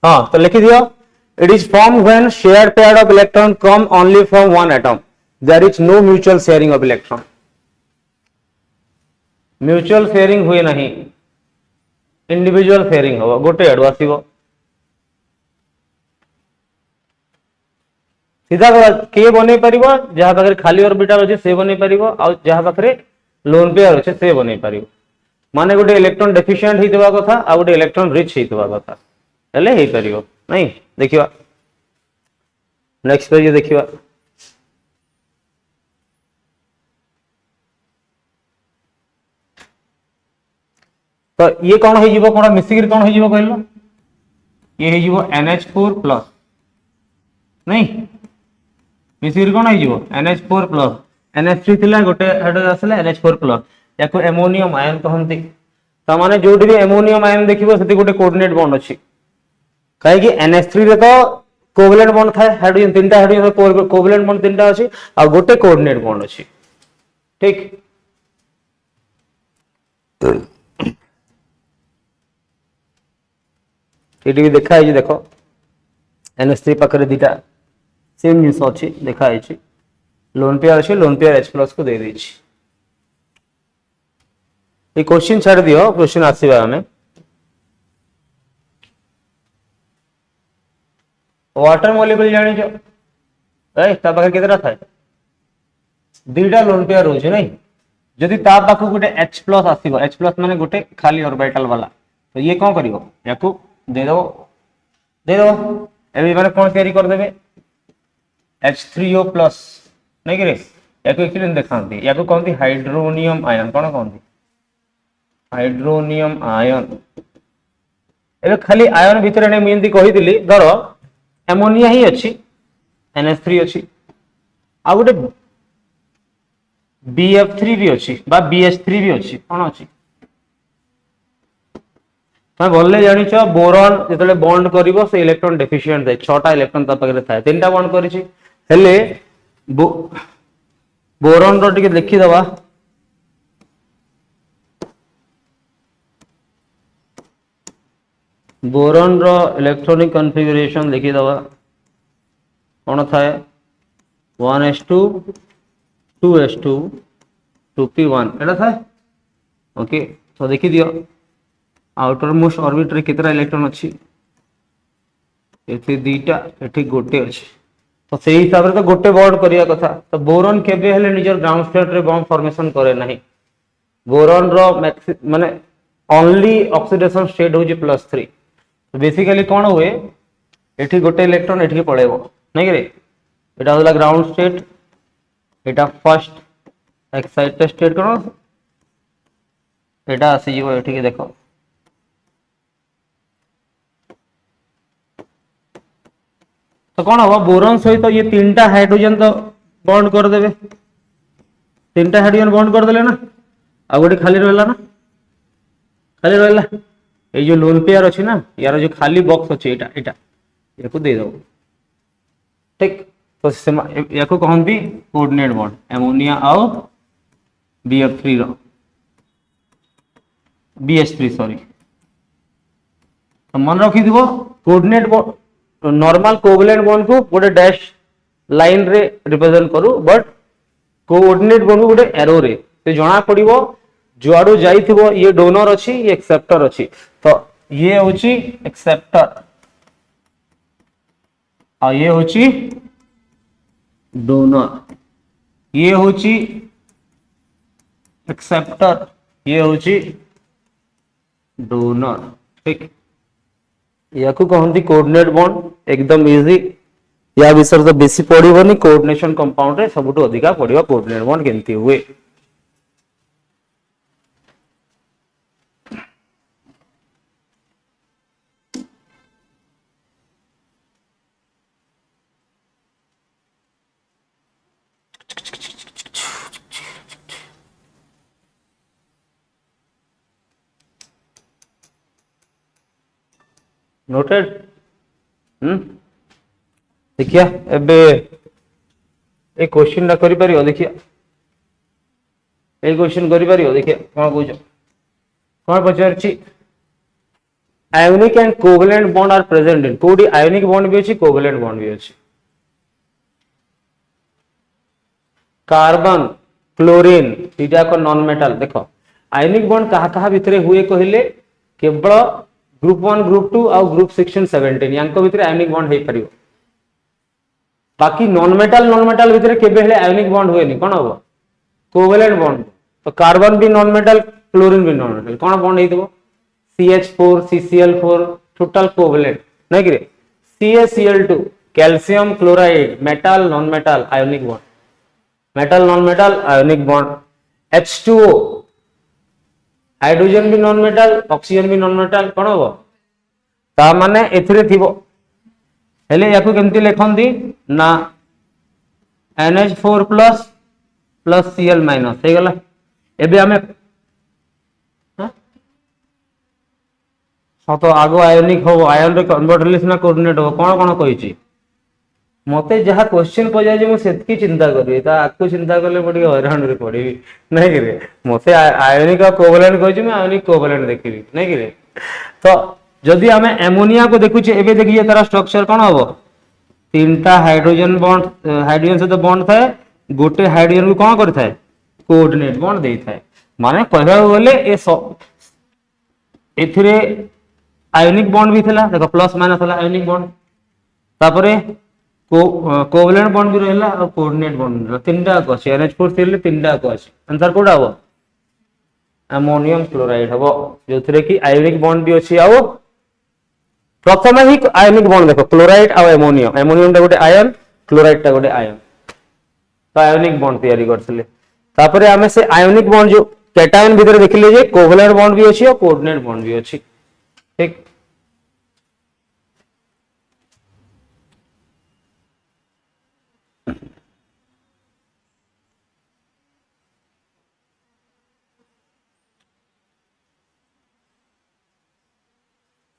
हाँ तो लिखी दियो it is form when shared pair of electron come only from one atom there is no mutual sharing of electron mutual sharing हुए नहीं इंडिविजुअल शेयरिंग हो गोटे आडू आसीबो सीधा के बनै परिबो जहा पाखरे खाली ऑर्बिटल अछि से बनै परिबो आ जहा पाखरे लोन पेयर अछि से बनै परिबो माने गोटे इलेक्ट्रॉन डेफिशिएंट हितबा कथा आ गोटे इलेक्ट्रॉन रिच हितबा कथा हेले हे परिबो नहीं देखिवा नेक्स्ट पेज देखिवा तो ये कौन हो जीवो कोन मिसिकिर कौन हो जीवो कहलो ये हो जीवो NH4+ नहीं मिसिकिर कौन हो जीवो NH4+ NH3 थिला गोटे हेड आसला NH4+ याको एमोनियम आयन कहंती त माने जोडी भी एमोनियम आयन देखिबो सेति गोटे कोऑर्डिनेट बॉन्ड अछि काहे कि NH3 रे तो कोवलेंट बॉन्ड थाए हाइड्रोजन तीनटा हाइड्रोजन कोवलेंट बॉन्ड तीनटा अछि आ गोटे कोऑर्डिनेट बॉन्ड अछि ठीक एटी भी देखा है देखो NH3 पाखरे दीटा सेम जिंस अछि देखा है लोन पेयर अछि लोन पेयर H+ को दे दै छी ये क्वेश्चन छाड़ दियो क्वेश्चन आसीबा हमें वाटर मॉलिक्यूल जानि जो ए ता पाखे केतरा थाए दुटा लोन पेयर होछ नहीं जदि ता पाखु गोटे H+ आसीबो H+ माने गोटे खाली ऑर्बिटल वाला तो ये कोन करिवो याकू दे दो एबे माने कोन कैरी कर देबे H3O+ नहीं कि रे याकू एक्चुअली देखांती याकू कोनती हाइड्रोनियम आयन कोन कोनती हाइड्रोनियम आयन एबे खाली आयन भीतर ने मिंदी कहि दिली धरो एमोनिया ही अछि NH3 अछि आ गोटे BF3 भी अछि बा BH3 भी अछि कोन अछि तुम बोलले जानि छ बोरॉन जेतले बॉन्ड करिवो से इलेक्ट्रॉन डेफिशिएंट थाए 6टा इलेक्ट्रॉन त पाखरे थाए 3टा बॉन्ड करिछि हेले बोरॉन रो टिके देखि दवा बोरॉन रो इलेक्ट्रॉनिक कॉन्फ़िगरेशन लिखि दवा कोन थाए 1s2 2s2 2p1 एटा थाए ओके तो देखि दियो आउटर मोस्ट ऑर्बिट रे कितना इलेक्ट्रॉन अछि एथि दुटा एथि गोटे अछि तो सेही हिसाब रे तो गोटे बॉन्ड करिया कथा तो बोरॉन केबे हेले निजर ग्राउंड स्टेट रे बॉन्ड फॉर्मेशन करे नाही बोरॉन रो माने ओनली ऑक्सीडेशन स्टेट होजी +3 तो बेसिकली कोन हुए एठी गोटे इलेक्ट्रॉन एठी पळेबो नै रे एटा होला ग्राउंड स्टेट एटा फर्स्ट एक्साइटेड स्टेट करो एटा आसी जीवो एठी के देखो तो कौन हम बोरॉन सहित ये 3टा हाइड्रोजन तो बॉन्ड कर देबे 3टा हाइड्रोजन बॉन्ड कर देले ना आ गोटे खाली रहला ना खाली रहला ए जो लोन पेयर अछि ना यार जो खाली बॉक्स अछि एटा एटा याको दे दो ठीक तो याको कहंती कोऑर्डिनेट बॉन्ड एमोनिया और BF3 रो BH3 सॉरी तो मन रखी दिबो coordinate bond normal covalent bond को गोटे डैश लाइन रे रिप्रेजेंट करू बट कोऑर्डिनेट बॉन्ड गोटे एरो रे तो जना पड़िबो जुआडू जाइथिबो ये डोनर अछि ये एक्सेप्टर अछि तो ये होची एक्सेप्टर आ ये होची डोनर ये होची एक्सेप्टर ये होची डोनर ठीक या को कहंती कोऑर्डिनेट बॉन्ड एकदम इजी या विषय तो बेसी पड़िबोनी कोऑर्डिनेशन कंपाउंड रे सबुठु अधिका पड़िबो कोऑर्डिनेट बॉन्ड केमती हुए नोटेड देखिया एबे ए क्वेश्चन ना करि परियो देखिया ए क्वेश्चन करि परियो देखिया कोन कहू कोन पचारछि ionic and covalent bond are present in कोडी आयोनिक बॉन्ड भी अछि कोवेलेंट बॉन्ड भी अछि कार्बन क्लोरीन इटा को नॉन मेटल देखो आयोनिक बॉन्ड कहा कहा भितरे हुए कहले केवल ग्रुप 1 ग्रुप 2 और ग्रुप 16 17 यांको भितरे आयोनिक बॉन्ड हे परियो बाकी नॉन मेटल भितरे केबे हेले आयोनिक बॉन्ड हुएनी कोन हो कोवेलेंट बॉन्ड तो कार्बन भी नॉन मेटल क्लोरीन भी नॉन मेटल कोन बॉन्ड हेइतबो CH4 CCl4 टोटल कोवेलेंट नै कि CaCl2 calcium chloride metal non metal ionic bond metal non metal ionic bond H2O hydrogen भी नॉन मेटल ऑक्सीजन भी non metal कोन हो ता माने एथिरे थिबो हेले याकू केमती लेखंदी ना NH4 plus plus Cl minus हे गला एबे हमें तो आगो आयोनिक हो आयन रे कन्वर्ट हेले सिना कोऑर्डिनेट हो कोन कोन कहिछि मते जहा क्वेश्चन पजा जे मु सेतकी चिंता करबी ता आकु चिंता करले बडी हैरान रे पड़ी नै कि रे मते आयोनिक और कोवेलेंट कहिछि मैं आयोनिक कोवेलेंट देखिबी नै कि रे तो जदि हमें एमोनिया को देखु छे एबे देखिए तारा स्ट्रक्चर कोन होबो तीनटा हाइड्रोजन बॉन्ड हाइड्रोजन से तो बॉन्ड थाए गोटे हाइड्रोजन को कोन करथाय कोऑर्डिनेट बॉन्ड देई थाए माने कहबा बोले ए एथिरे आयोनिक बॉन्ड भी थिला देखो प्लस माइनस होला आयोनिक बॉन्ड तापरे कोवेलेंट बॉन्ड भी रहला और कोऑर्डिनेट बॉन्ड रहला तीनटा को अछि NH4 थिले तीनटा को अछि आंसर कोडा हो अमोनियम क्लोराइड हबो जोथरे कि आयोनिक बॉन्ड भी अछि आउ प्रथम ही आयोनिक बॉन्ड देखो क्लोराइड और एमोनियम एमोनियम टा गोटे आयन क्लोराइड टा गोटे आयन तो आयोनिक बॉन्ड तैयारी करथिले तापरे हमें से आयोनिक बॉन्ड जो कैटायन भीतर देखिले जे कोवेलेंट बॉन्ड भी अछि और कोऑर्डिनेट बॉन्ड भी अछि ठीक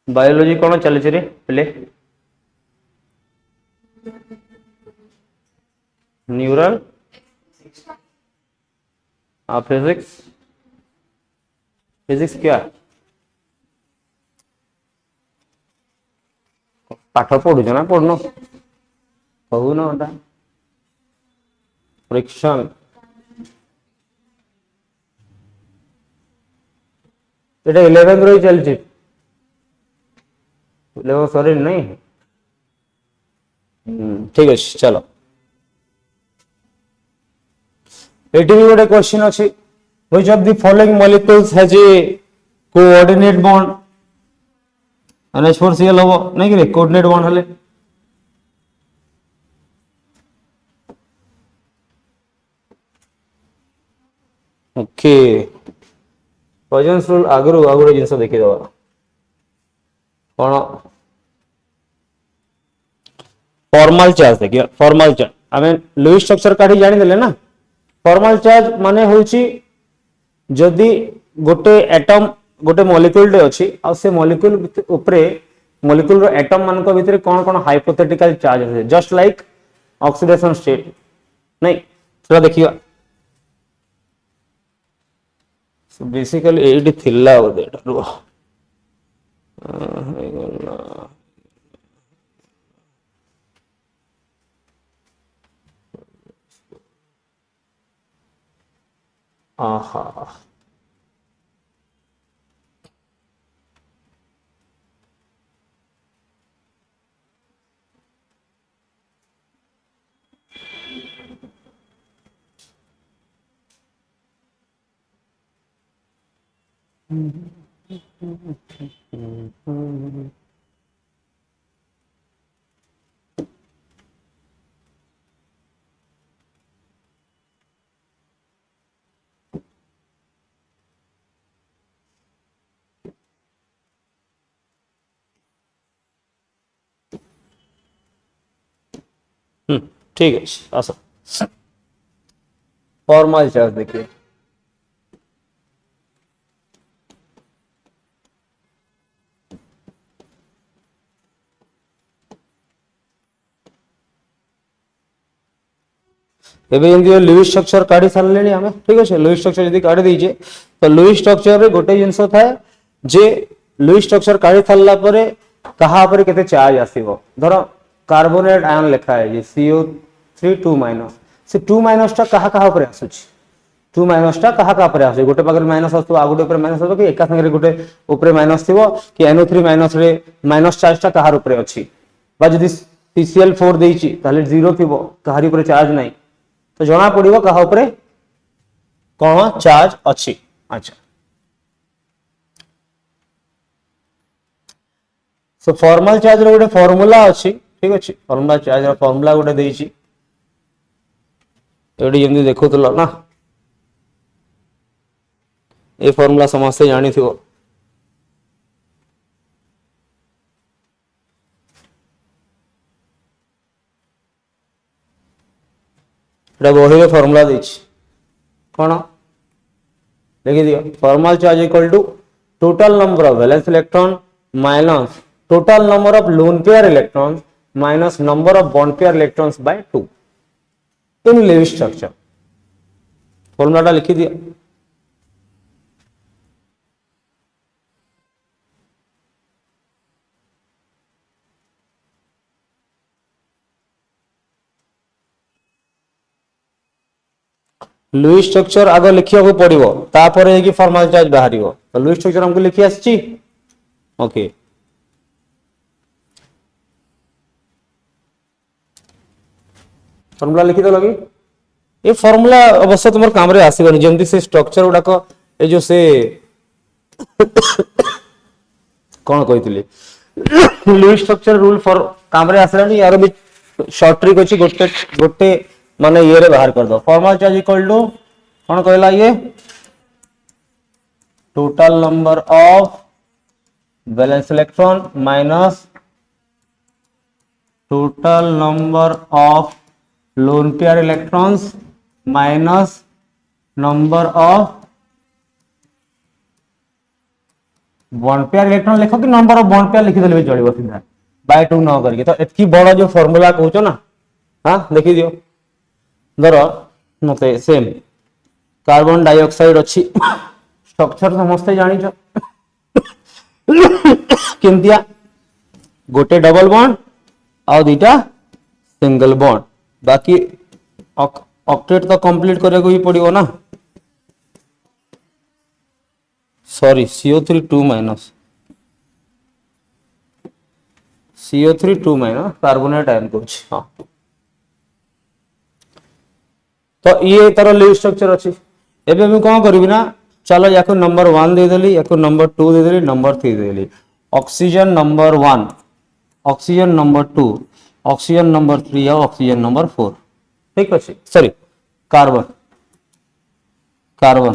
बायोलॉजी कौन चलछि रे पहले न्यूरल फिजिक्स फिजिक्स क्या पाठ पढ़ुछ ना पढ़नो कहू ना ओटा फ्रिक्शन एटा 11th रो चलछि 11 सॉरी नहीं ठीक है चलो एटी भी गोटे क्वेश्चन अछि which of the following molecules has a coordinate bond NH4Cl हो नहीं कि कोऑर्डिनेट बॉन्ड हले ओके पॉइजन्स रूल आगरो आगरो जिंस देखि दवा कोन फॉर्मल चार्ज देखिए फॉर्मल चार्ज हमें लुईस स्ट्रक्चर काढी जानि देले ना फॉर्मल चार्ज माने होउची जदि गोटे एटम गोटे मॉलिक्यूल रे अछि आ से मॉलिक्यूल ऊपरे मॉलिक्यूल रो एटम मान को भीतर कोन कोन हाइपोथेटिकल चार्ज है जस्ट लाइक ऑक्सीडेशन स्टेट नहीं थोड़ा देखियो सो बेसिकली एडी थिल्ला बोधे रो आहा ठीक है आस फॉर्मल चार्ज देखिए एबे जंदी लुईस स्ट्रक्चर काढी सारलेनी आमे ठीक अछि लुईस स्ट्रक्चर जदी काढी देइजे तो लुईस स्ट्रक्चर रे गोटे जिंस थाए जे लुईस स्ट्रक्चर काढी थारला परे कहा पर केते चार्ज आसीबो धरो कार्बोनेट आयन लिखा है जे CO3 2- से 2- टा कहा कहा पर आसुची 2- टा कहा कहा पर आसु गोटे पाकर माइनस आसु आ गोटे ऊपर माइनस आसु कि एका संगे गोटे ऊपर माइनस थिबो कि NO3- रे माइनस चार्ज टा कहार ऊपर अछि बा जदी CCl4 देइची ताले 0 थिबो कहारी ऊपर चार्ज नाही तो जना पड़िबो कहा ऊपर कोन चार्ज अछि अच्छा सो फॉर्मल चार्ज रो गोटे फार्मूला अछि ठीक अछि फॉर्मूला चार्ज रो फार्मूला गोटे देइची एडी जंदी देखुतलो ना ए फार्मूला समस्त जानि थिबो एटा बही रे फार्मूला देइची कोन देखि दियो formal charge equal to total number of valence electron minus total number of lone pair electrons minus number of bond pair electrons by 2 in Lewis structure formula लिखि दियो लुईस स्ट्रक्चर आगे लिखिया को पड़िबो तापर कि फॉर्मल चार्ज बाहरिबो तो Lewis structure हमको लिखि आछि ओके फॉर्मूला लिखि दलो कि ये फॉर्मूला अवश्य तुम काम रे आसीबनी जेमति से स्ट्रक्चर गुडा को ए जो से कोन कहितली लुईस स्ट्रक्चर रूल फॉर काम रे आसलानी यार भी शॉर्ट ट्रिक अछि गोटे गोटे माने ये रे बाहर कर दो फॉर्मल चार्ज इक्वल टू कौन कहला ये total number of valence electron minus total number of lone pair electrons minus number of bond pair electron लिखो कि नंबर ऑफ बॉन्ड पेयर लिखि देले भी चलिबो सीधा बाय 2 न करके तो एतकी बड़ा जो फार्मूला कहउछो ना हां देखि दियो धरो मते सेम कार्बन डाइऑक्साइड अच्छी स्ट्रक्चर समस्त जानी केमतिया गोटे डबल बॉन्ड और दीटा सिंगल बॉन्ड बाकी ऑक्टेट तो कंप्लीट करे को ही पड़िबो ना sorry CO3 2- CO3 2- carbonate ion कुछ हां तो ये तार लिव स्ट्रक्चर अच्छी एबे मैं कौन करी ना चलो या नंबर 1 दे देली या नंबर 2 दे देली नंबर 3 दे देली oxygen number 1 oxygen number 2 oxygen number 3 और ऑक्सीजन नंबर 4 ठीक अच्छे सॉरी कार्बन कार्बन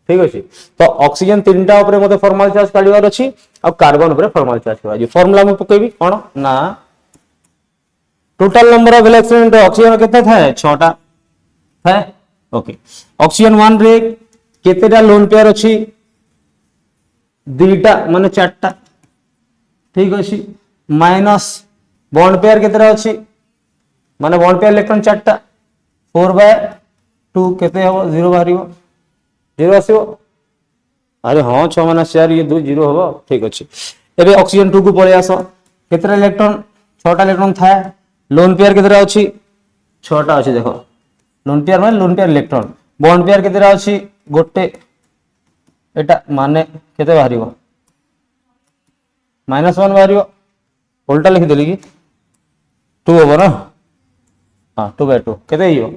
ठीक अच्छे तो ऑक्सीजन तीनटा ऊपर मते फॉर्मल चार्ज काढिवार अछि और कार्बन ऊपर फॉर्मल चार्ज काढिवार फार्मूला में पकेबी कोन ना total number of electron oxygen केते थाए 6 टा है ओके ऑक्सीजन 1 रे केतेटा लोन पेयर अछि दुईटा माने चारटा ठीक अछि माइनस बॉन्ड पेयर केतेटा अछि माने बॉन्ड पेयर इलेक्ट्रॉन चारटा 4/2 केते हो 0 बाहरिबो 0 आसीबो अरे हां 6 माइनस 4 ये 2 0 होबो ठीक अछि एबे ऑक्सीजन 2 को पळे आसो केतेटा इलेक्ट्रॉन 6 टा इलेक्ट्रॉन थाए लोन पेयर केतेटा अछि 6 टा अछि देखो लोन पेयर माने lone pair electron bond pair केतेरा अछि गोटे एटा माने केते बाहरिबो -1 बाहरिबो उल्टा लिखि देली कि 2 होबो ना हां 2/2 केते हियो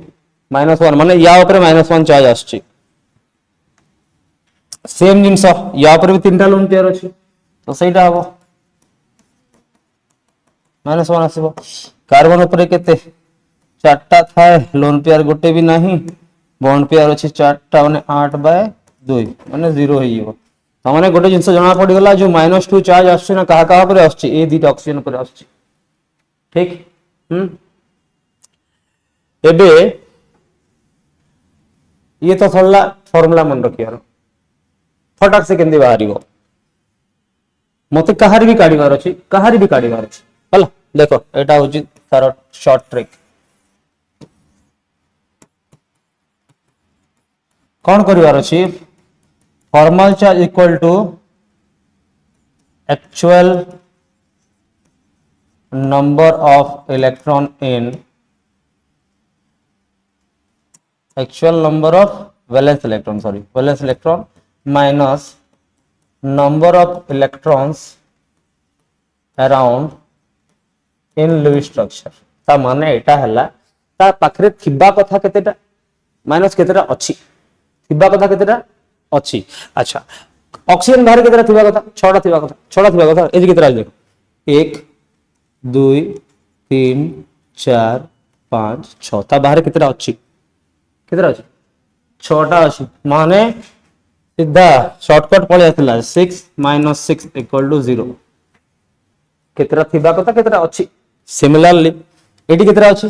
-1 माने या ऊपर -1 चार्ज आछि सेम जिंस या ऊपर भी तीनटा लोन पेयर अछि तो सेटा हबो -1 आसीबो कार्बन ऊपर केते चारटा थाए लोन पेयर गोटे भी नहीं बॉन्ड पेयर अछि चारटा माने 8/2 माने 0 हे हियो त माने गोटे जिंस जणा पड़ी गला जो -2 चार्ज आछि ना कहा कहा पर आछि ए दीटा ऑक्सीजन पर आछि ठीक एबे ये तो सरला फार्मूला मन रखियार फटाक से केंदी बाहरिबो मते कहार भी काढिबार अछि कहार भी काढिबार अछि हला देखो एटा होची तार शॉर्ट ट्रिक कौन करिवार अछि formal charge equal to actual number of electron in actual number of valence electron minus number of electrons around in Lewis structure ता माने एटा हला ता पाखरे थिबा कथा केतेटा माइनस केतेटा अछि थिबा कथा केतेटा अछि अच्छा ऑक्सीजन बाहर केतेटा थिबा कथा 6टा थिबा कथा एजी केतेटा देखो 1 2 3 4 5 6 ता बाहर केतेटा अछि केतेटा अछि 6टा अछि माने सीधा शॉर्टकट पळे आथिला 6 - 6 = 0 केतेटा थिबा कथा केतेटा अछि सिमिलरली एटी केतेटा अछि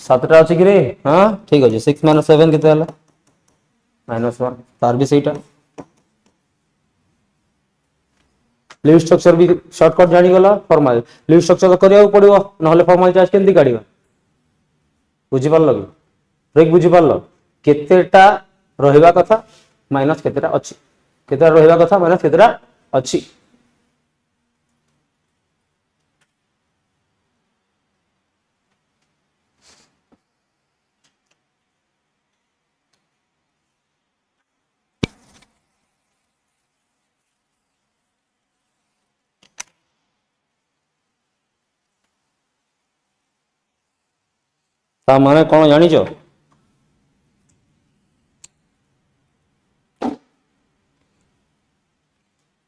7टा अछि कि रे हां ठीक अछि 6 - 7 केते हला -1 तार भी सेटा लिव स्ट्रक्चर भी शॉर्टकट जानि गला फॉर्मल लिव स्ट्रक्चर तो करिया पड़िबो नहले फॉर्मल चार्ज केंदी काढिबा बुझि पारलो कि ट्रिक बुझि पारलो केतेटा रहिबा कथा माइनस केतेटा अछि केतेटा रहिबा कथा माइनस केतेटा अछि ता माने कोन जानिचो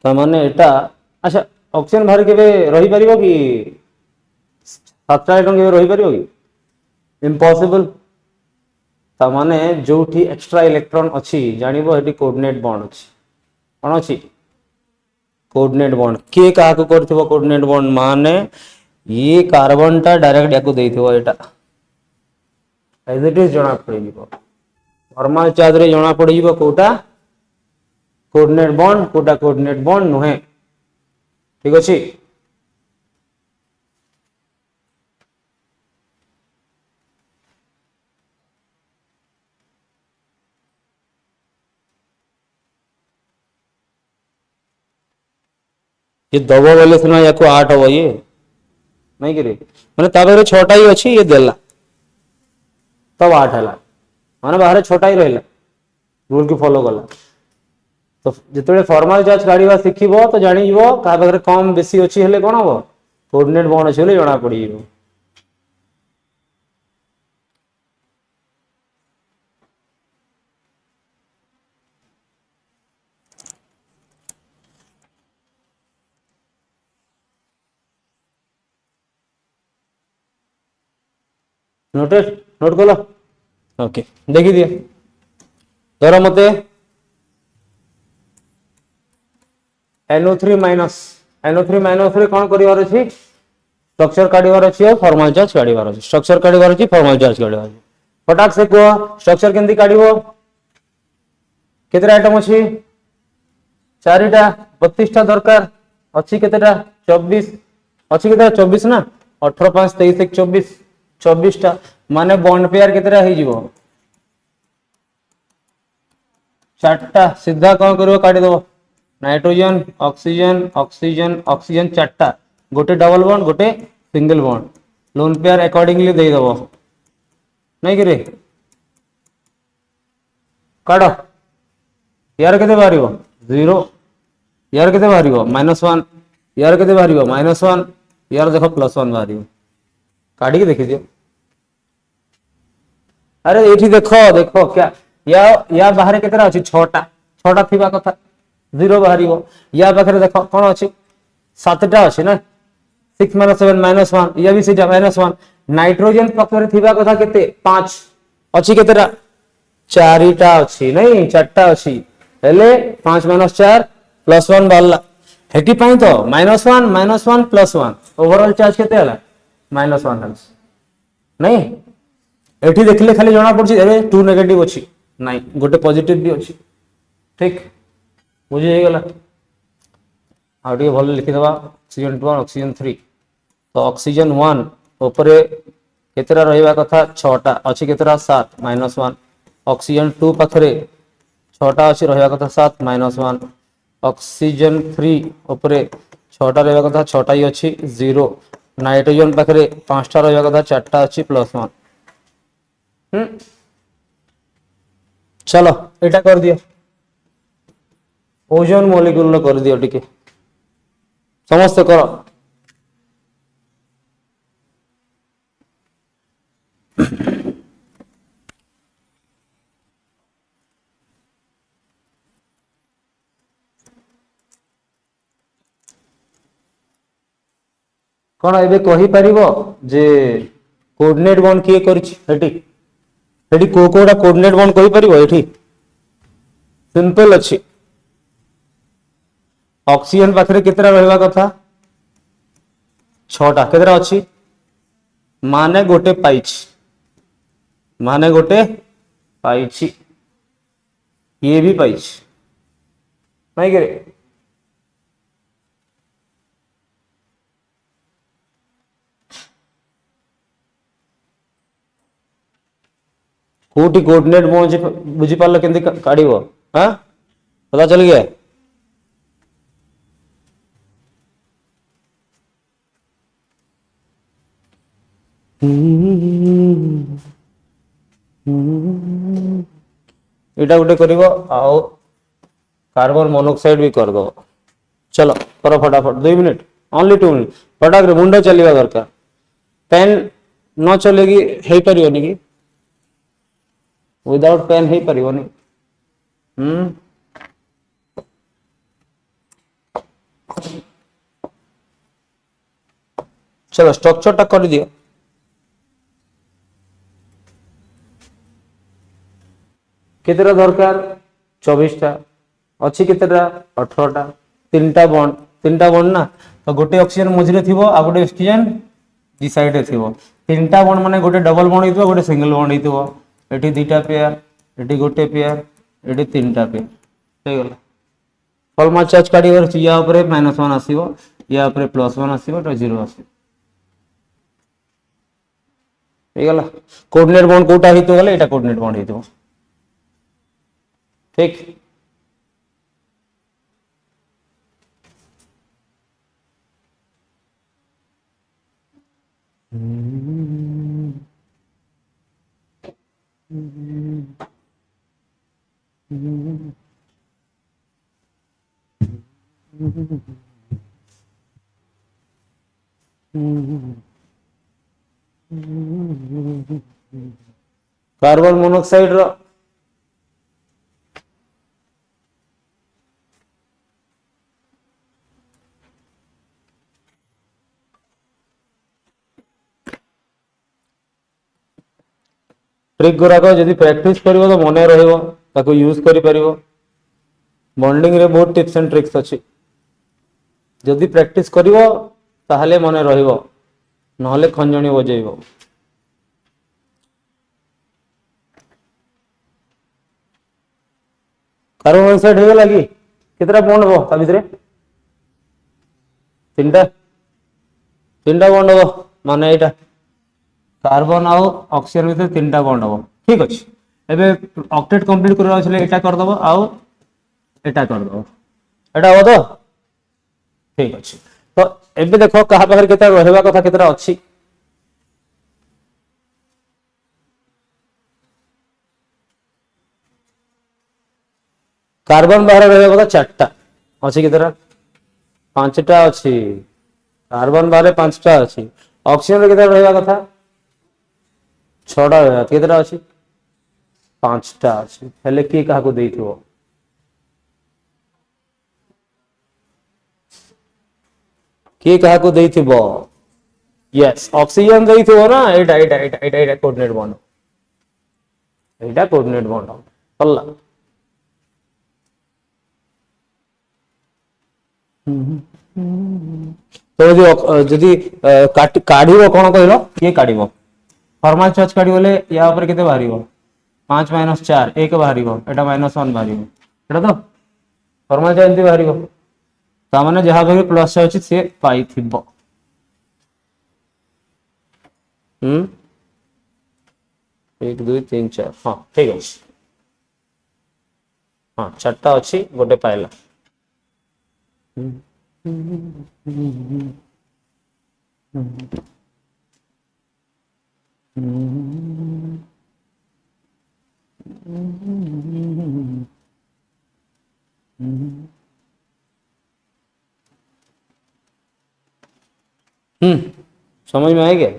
ता माने एटा अच्छा ऑक्सीजन बाहर केबे रही परिबो कि 7टा आइटम केबे रही परिबो कि इम्पॉसिबल ता माने जोठी एक्स्ट्रा इलेक्ट्रॉन अछि जानिबो हेटी कोऑर्डिनेट बॉन्ड अछि कोन अछि कोऑर्डिनेट बॉन्ड के का को करथिबो कोऑर्डिनेट बॉन्ड माने ये कार्बन टा डायरेक्ट याको देथिबो एटा एज इट इज जणा पड़िबो फॉर्मल चार्ज रे जणा पड़िबो कोटा कोऑर्डिनेट बॉन्ड नुहे ठीक अछि ये दबो बोले सुना याको 8 हो ये नहीं कि रे माने ताबे 6टा ही अछि ये देला तब 8 हला माने बाहर 6टा ही रहला रूल की फॉलो कला तो जितबे फॉर्मल चार्ज काढिबा सिखिबो तो जानि जिवो का बगरे कम बेसी अछि हेले कोन हो कोऑर्डिनेट बॉन्ड अछि हेले जणा पड़ी जिवो नोट कलो ओके देखि दिए धर मते NO3 रे कोन करिवार अछि स्ट्रक्चर काढिवार अछि और फॉर्मल चार्ज काढिवार अछि स्ट्रक्चर काढिवार अछि फॉर्मल चार्ज काढिवार अछि फटाक से को स्ट्रक्चर केंदी काढिबो केतेटा आइटम अछि 4टा 32टा दरकार अछि केतेटा 24 अछि केतेटा 24 ना 18 5 23 1 24 24टा माने बॉन्ड पेयर केतेटा हे जिवो 4टा सीधा कोन करबो काढि दबो नाइट्रोजन ऑक्सीजन 4टा गोटे डबल बॉन्ड गोटे single bond lone pair accordingly दे दबो नहीं कि रे काट यार केते बाहर 0 यार केते बाहर -1 यार केते बाहर -1 यार देख +1 बाहर काढ़ी देखी दियो अरे ये देख देख क्या या बाहर केतरा अछि 6टा 6टा थिबा कथा 0 बाहर या पाखरे देख कोन अछि 7टा अछि ना 6 - 7 -1 या भी सीधा -1 नाइट्रोजन पाखरे थिबा कथा केते 5 अछि केतरा 4टा अछि नहीं 4टा अछि हेले 5 - 4 +1 बाला हेटी पई तो -1 -1 +1 ओवरऑल चार्ज केते हला -1 नहीं एठी देखले खाली जणा पड़छि अरे 2 नेगेटिव अछि नहीं गोटे पॉजिटिव भी अछि ठीक बुझी हे गेला आउटे भल लिखि दबा ऑक्सीजन 1 ऑक्सीजन 3 तो ऑक्सीजन 1 ऊपर केतरा रहइबा कथा 6टा अछि केतरा 7 -1 ऑक्सीजन 2 पाखरे 6टा अछि रहइबा कथा 7 -1 ऑक्सीजन 3 ऊपर 6टा रहइबा कथा 6टा ही अछि 0 नाइट्रोजन पाखरे 5टा रहइबा कथा 4टा अछि +1 चलो एटा कर दियो ओजोन मॉलिक्यूल कर दियो टिके समस्त करो कौन एबे कहि परिबो जे कोऑर्डिनेट बॉन्ड किए करछि हेटी हेटी कोकोडा कोऑर्डिनेट बॉन्ड कहि परिबो एठी सिंपल अछि ऑक्सीजन पाखरे केतरा रहइबा कथा 6टा केतरा अछि माने गोटे पाइछि ये भी पाइछि नहीं करे कोटी कोऑर्डिनेट बुझी पारल केंदी काढिबो हां पता चल गया एटा गोटे करिवो आउ कार्बन मोनोऑक्साइड भी कर दो चलो करो फटाफट 2 मिनट ओनली 2 मिनट फटाक रे मुंडा चलिबा दरकार पेन न चलेगी हे परियोनी की विदाउट पेन हे परियोनी चलो स्ट्रक्चर टा कर दियो केतेरा दरकार 24टा अच्छी केतेरा 18टा तीनटा बॉन्ड ना तो गोटे ऑक्सीजन मझिरे थिबो आ गोटे ऑक्सीजन दी साइड रे थिबो तीनटा बॉन्ड माने गोटे डबल बॉन्ड हितबो गोटे सिंगल बॉन्ड हितबो एठी दुईटा पेयर एठी गोटे पेयर एठी तीनटा पेयर हे गेला फॉर्मा चार्ज काढी वर या ऊपर -1 आसीबो या ऊपर +1 आसीबो तो 0 आसीबो हे गेला कोऑर्डिनेट बॉन्ड कोटा हितो गेले एटा कोऑर्डिनेट बॉन्ड हितो ठीक कार्बन मोनोऑक्साइड रो ट्रिक गुराक जदि प्रैक्टिस करिवो तो मने रहिवो ताको यूज करि परिवो बॉन्डिंग रे बहुत टिप्स एंड ट्रिक्स अछि जदि प्रैक्टिस करिवो ताहले मने रहिवो नहले खंजणी बजेइबो कार्बन मोनोऑक्साइड हेगला कि केतरा बॉन्ड हो ता भितरे तीनटा बॉन्ड हो माने एटा कार्बन आउ ऑक्सीजन भीतर तीनटा बॉन्ड हो ठीक अछि एबे ऑक्टेट कंप्लीट करबा छले एटा कर दबो आउ एटा कर दबो एटा हो तो ठीक अछि तो एबे देखो कहा पाखर केता रहबा कथा केतरा अछि कार्बन बाहर रहा कथा चार्टा अच्छी केतरा 5टा अच्छी कार्बन बाहर 5टा अच्छी ऑक्सीजन केतरा रहा कथा 6टा रहा केतरा अच्छी 5टा अच्छी हेले किए क्या देइथिबो किए क्या देइथिबो यस ऑक्सीजन देइथिबो ना एटा कोऑर्डिनेट बॉन्ड एटा कोऑर्डिनेट बॉन्ड पल्ला तो जदि काढ़ीबो कोन कहलो किए काढ़ीबो फॉर्मल चार्ज काढ़ी बोले या ऊपर केते बाहरिबो 5 - 4 1 बाहरिबो एटा -1 बाहरिबो एटा तो फॉर्मल चार्ज एंती बाहरिबो ता माने जहा भी प्लस अछि से पाई थिबो 1 2 3 4 हाँ ठीक अछि हाँ 4टा अछि गोटे पाइला समझ में आ गया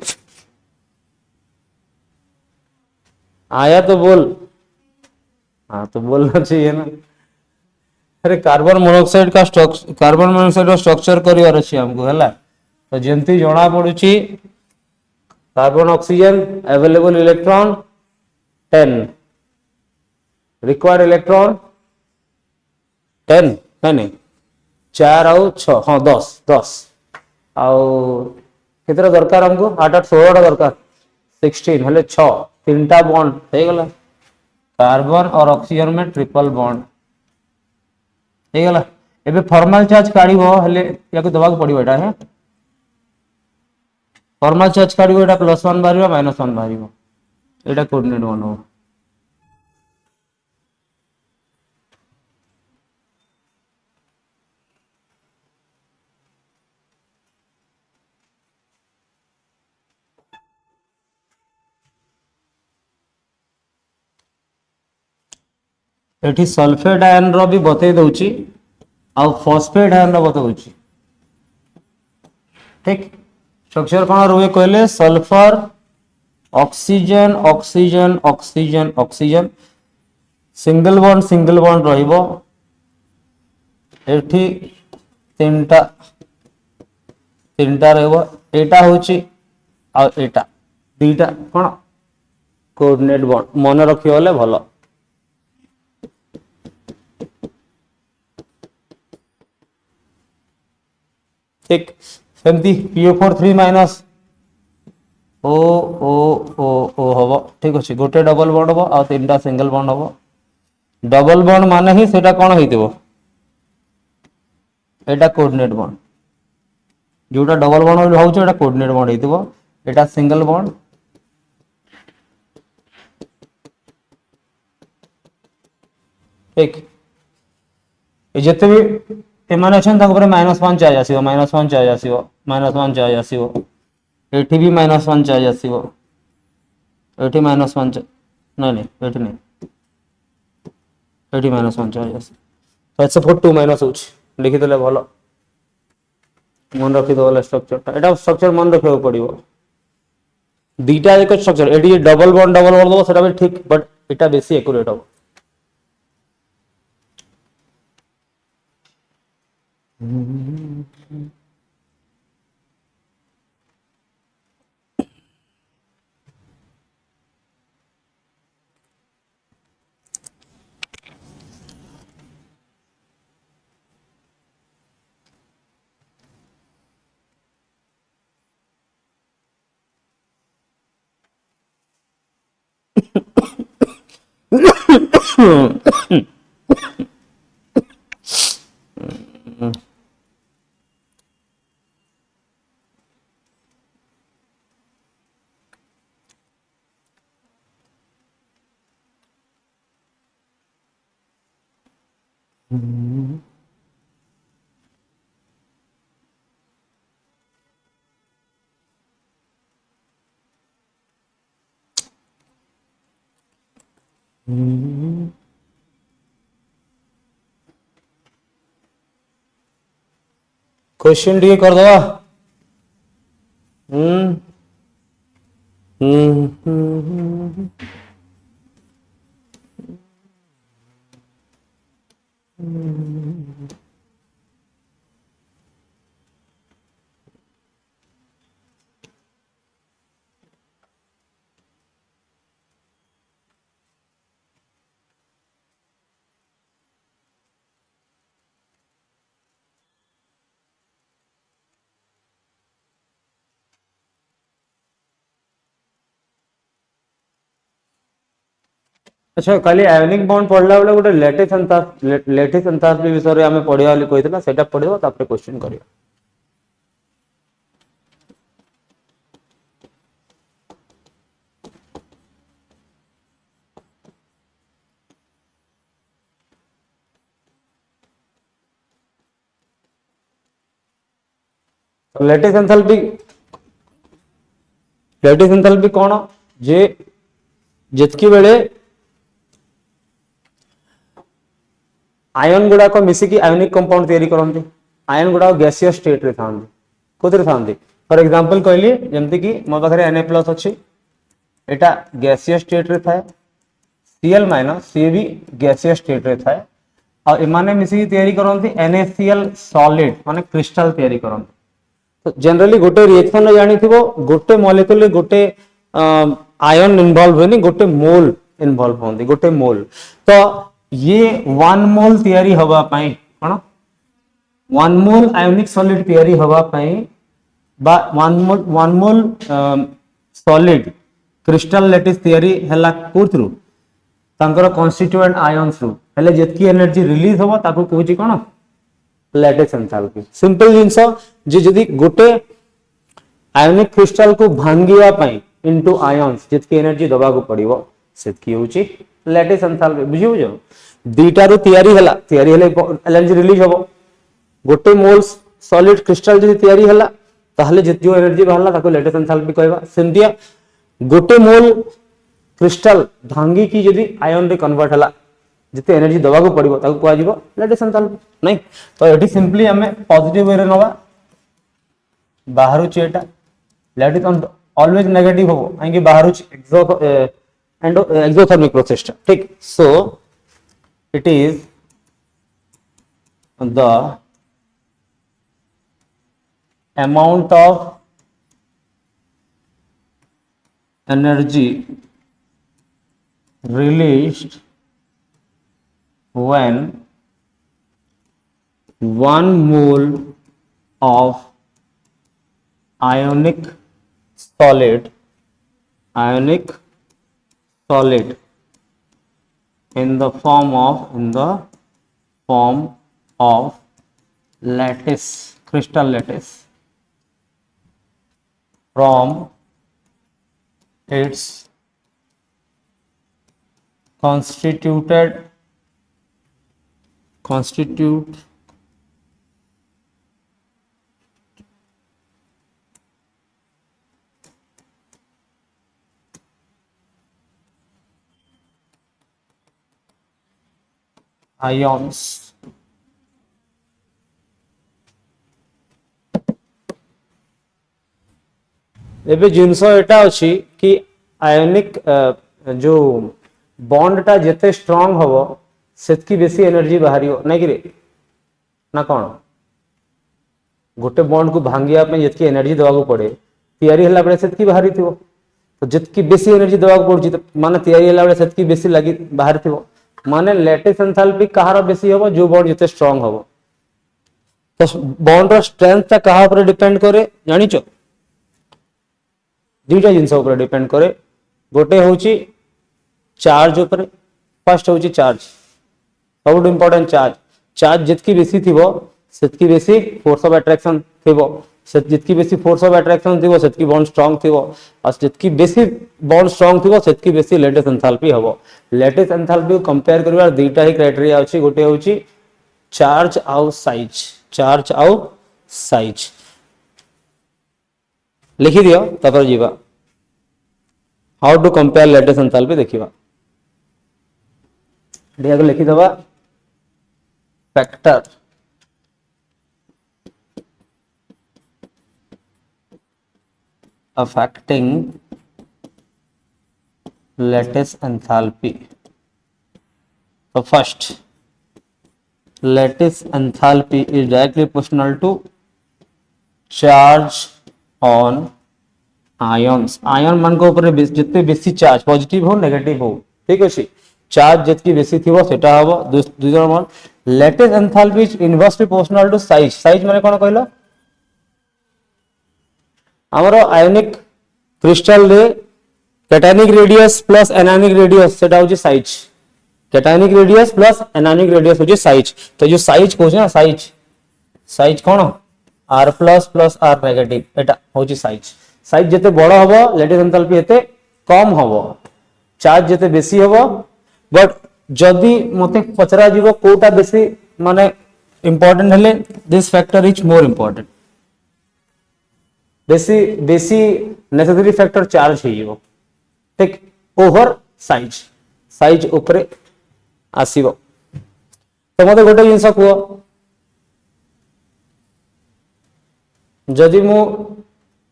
आया तो बोल हाँ तो बोलना चाहिए ना अरे कार्बन मोनोक्साइड का स्ट्रक्चर करिवार अछि हमको हैला तो जेंती जणा पडुची carbon oxygen available electron 10 required electron 10 नहीं 4 आउ 6 हाँ 10 आउ केतरा दरकार हमको 8 16 दरकार 16 हेले 6 3टा बॉन्ड हो गला कार्बन और ऑक्सीजन में ट्रिपल बॉन्ड हो गला एबे फॉर्मल चार्ज काढिबो हेले याको दबाक पड़िबो एटा है फॉर्मल चार्ज काढिबो एटा +1 बाहरिबो -1 बाहरिबो एटा कोऑर्डिनेट बॉन्ड हो एठी सल्फेट आयन रो भी बतई दउची आ फॉस्फेट आयन रो बतउची ठीक स्ट्रक्चर कोन रुए कहले sulphur oxygen oxygen oxygen oxygen single bond रहिबो एठी तीनटा रहइबो एटा होची आ एटा दुईटा कोन कोऑर्डिनेट बॉन्ड मन रखियो बोले भलो ठीक सेमती PO4 3 माइनस ओ ओ ओ ओ हबो ठीक अछि गोटे डबल बॉन्ड हबो आ तीनटा सिंगल बॉन्ड हबो डबल बॉन्ड माने ही सेटा कोन होइतिबो एटा कोऑर्डिनेट बॉन्ड जोटा डबल बॉन्ड होउछ एटा कोऑर्डिनेट बॉन्ड होइतिबो एटा सिंगल बॉन्ड ठीक ए जते भी एमाने अछन ताको -1 चार्ज आसीबो -1 चार्ज आसीबो -1 चार्ज आसीबो एठी भी -1 चार्ज आसीबो एठी -1 नहीं एठी नहीं एठी -1 चार्ज आसी तो SO4 2 माइनस होछ लिखि देले भलो मन रखि दो स्ट्रक्चर एटा स्ट्रक्चर मन रखियो पड़िबो दीटा एक स्ट्रक्चर एटी डबल बॉन्ड दो सेटा भी ठीक बट एटा बेसी एक्यूरेट हो क्वेश्चन टी कर दवा। हम्म हम्म हम्म अच्छा खाली आयोनिक बॉन्ड पढ़ला बेले गोटे लेटिस एंथाल्पी विषय रे हमें पढ़िया वाली कहितला सेटा पढ़िबो तापर क्वेश्चन करियो। लेटिस एंथाल्पी कौन जे जितकी बेले आयन गुड़ाक मिसिकी आयोनिक कंपाउंड तैयारी करते आयन गुड़ाक गैसियस स्टेट रे थांती कोथरे थांती फॉर एग्जांपल कहली जेमति कि मो पाखरे Na+ अछि एटा गैसियस स्टेट रे थाए Cl- सी भी गैसियस स्टेट रे थाए और एमाने मिसिकी तैयारी करते NaCl सॉलिड माने क्रिस्टल तैयारी करते। तो जनरली गोटे रिएक्शन रे जानी थिबो गोटे मॉलिक्यूल रे गोटे आयन इन्वॉल्व होनी गोटे मोल इन्वॉल्व होंदी गोटे मोल। तो ये 1 मोल तैयारी हवा पई कोन 1 मोल आयोनिक सॉलिड तैयारी हवा पई बा 1 मोल सॉलिड क्रिस्टल लैटिस तैयारी हला कोथरु तांकर कॉन्स्टिट्यूएंट आयन्स रु हेले जेतकी एनर्जी रिलीज होबो ताको कहूची कोन लैटिस एंथैल्पी। सिंपल जिंस जे जदी गोटे आयोनिक क्रिस्टल को भांगिया पई इनटू आयन्स जितकी एनर्जी दबा को पड़िबो सेतकी होची लैटिस एंथैल्पी बुझी बुझो दीटा रो तैयारी हेले एनर्जी रिलीज होबो गोटे मोल सॉलिड क्रिस्टल जदी तैयारी हला ताहले जितजो एनर्जी बाहरला ताको लैटिस एंथैल्पी कहबा। सेमतिया गोटे मोल क्रिस्टल भांगी की जदी आयन रे कन्वर्ट हला जिते एनर्जी दबा को पड़िबो ताको कहआ जिवो लैटिस एंथैल्पी नहीं। तो एटी सिंपली हमें पॉजिटिव वे रे नवा बाहर चेटा लैटिस ऑलवेज नेगेटिव हो काहे बाहर एक्सोथर्मिक प्रोसेस ठीक। So it is the amount of energy released when 1 mole of ionic solid in the form of lattice crystal lattice from its constitute ions एबे जिनस एटा अछि कि आयोनिक जो बॉन्ड टा जेते स्ट्रांग होबो सेतकी बेसी एनर्जी बाहरियो नै कि रे ना कोन गोटे बॉन्ड को भांगिया पे जेतकी एनर्जी देवा को पड़े तैयारी हला बेले सेतकी बाहरी थिबो तो जितकी बेसी एनर्जी देवा को पड़छि तो माने तैयारी हला बेले सेतकी बेसी लागि बाहर थिबो माने लैटिस एंथैल्पी कहार बेसी होबो जो बॉन्ड जेते स्ट्रांग होबो। तो बॉन्ड रो स्ट्रेंथ ता कहा पर डिपेंड करे जानिचो दुईटा जिनस ऊपर डिपेंड करे गोटे होची चार्ज ऊपर फर्स्ट होची चार्ज सब इंपोर्टेंट चार्ज जितकी बेसी थिबो सेतकी बेसी फोर्स ऑफ अट्रैक्शन थिबो जितकी बेसी फोर्स ऑफ अट्रैक्शन थिबो सेतकी बॉन्ड स्ट्रांग थिबो और जितकी बेसी बॉन्ड स्ट्रांग थिबो सेतकी बेसी लैटिस एंथैल्पी हबो। लैटिस एंथैल्पी को कंपेयर करबार दुईटा ही क्राइटेरिया अछि गोटे होची चार्ज आउ साइज लिखि दियो तापर जीवा how to compare lattice enthalpy देखिबा दिया को लिखि दबा factor affecting lattice enthalpy. So first, lattice enthalpy is directly proportional to charge on ions ion मान को ऊपर जितने बेसी चार्ज पॉजिटिव हो नेगेटिव हो ठीक अछि चार्ज जितकी बेसी थिबो सेटा हबो दूसरा number lattice enthalpy is inversely proportional to size size माने कोन कहलो हमरो आयनिक क्रिस्टल रे cationic radius plus anionic radius सेटा होची size cationic radius plus anionic radius होची साइज तो जो साइज को ना साइज साइज कोन r plus plus r negative एटा होची साइज साइज जेते बड़ हबो लैटिस एंथैल्पी एते कम हबो चार्ज जेते बेसी हबो बट जदी मते पचरा जीवो कोटा बेसी माने इंपोर्टेंट हले this factor is more important बेसी बेसी नेसेसरी फैक्टर चार्ज हे जीवो ठीक ओवर साइज साइज ऊपर आसीबो तो मते गोटे जिंस को जदी मु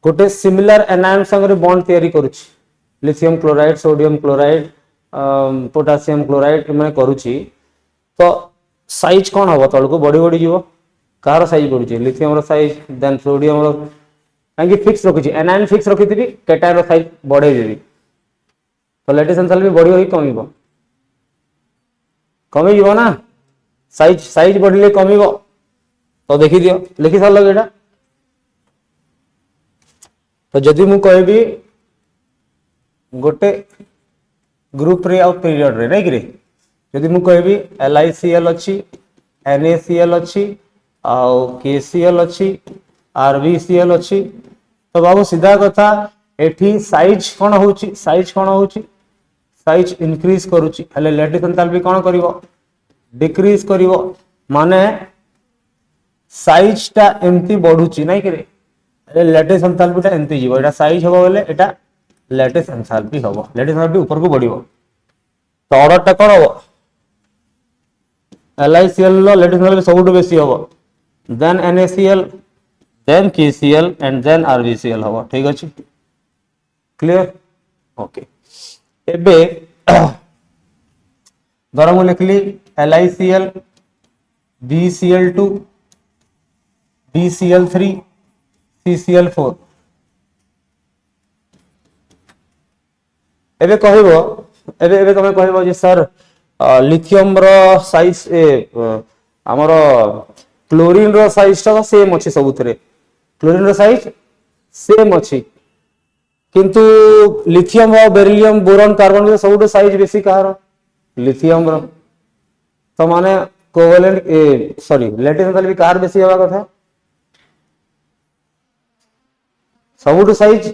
गोटे सिमिलर एनायन संगे बॉन्ड तैयारी करूची lithium chloride sodium chloride potassium chloride मैं करूची तो साइज कौन हम तल को बढ़ी बढ़ी जीव कार साइज बढ़ुची लिथियम रो साइज देन सोडियम रो कहीं फिक्स रखी एनायन फिक्स रखी थी केटायन रो साइज बढ़े देवी तो लैटिस एंथैल्पी बढ़ी होई कमिबो कमिबो ना साइज साइज बढ़िले कमिबो तो देखि दियो लिखि सारलो एटा तो जदि मु कहबी गोटे ग्रुप रे आ पीरियड रे नै कि रे जदि मु कहबी LiCl अछि NaCl अछि आ KCl अछि RbCl अछि तो बाबू सीधा कथा एठी साइज कोन होउची साइज इंक्रीज करूची हले लैटिस एंथैल्पी कोन करिवो डिक्रीज करिवो माने साइज ता एम्ति बढ़ुची नै कि रे लैटिस एंथैल्पी ता एम्ति जीवो एटा साइज होबो बोले एटा लैटिस एंथैल्पी होबो लैटिस एंथैल्पी ऊपर को बढ़िवो तो ऑर्डर टा कोन होबो LiCl लो लैटिस एंथैल्पी सबुटो बेसी होबो then NaCl then KCl and then RbCl होबो ठीक अछि क्लियर ओके एबे धर मु लिखली LiCl BCl2 BCl3 CCl4 एबे कहबो एबे तमे कहबो जे सर लिथियम रो साइज हमर क्लोरीन रो साइज ता सेम अछि सबुतरे क्लोरीन रो साइज सेम अछि किंतु लिथियम और बेरिलियम बोरॉन कार्बन रो सबुतो साइज बेसी कहार लिथियम रो तो माने covalent sorry lattice enthalpy car बेसी होबा कथा सबुतो साइज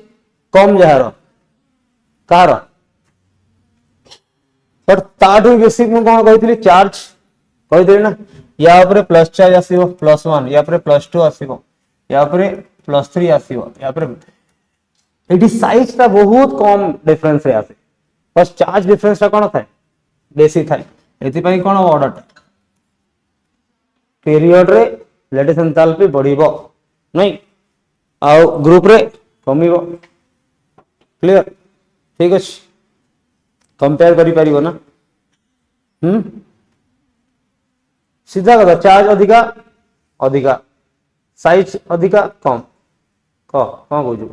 कम जहार कार बट ताठू बेसी मु कोन कहितली चार्ज कहितली ना या ऊपर प्लस चार्ज आसीबो +1 या ऊपर +2 आसीबो या ऊपर +3 आसीबो या ऊपर एटी साइज ता बहुत कम डिफरेंस रे आसे बस चार्ज डिफरेंस ता कोन थाए बेसी थाए एति पई कोन ऑर्डर पीरियड रे लैटिस एंथैल्पी बढ़िबो नै आ ग्रुप रे कमिबो क्लियर ठीक अछि कंपेयर करि परिबो ना सीधा कथा चार्ज अधिका अधिका साइज अधिका कम क कहू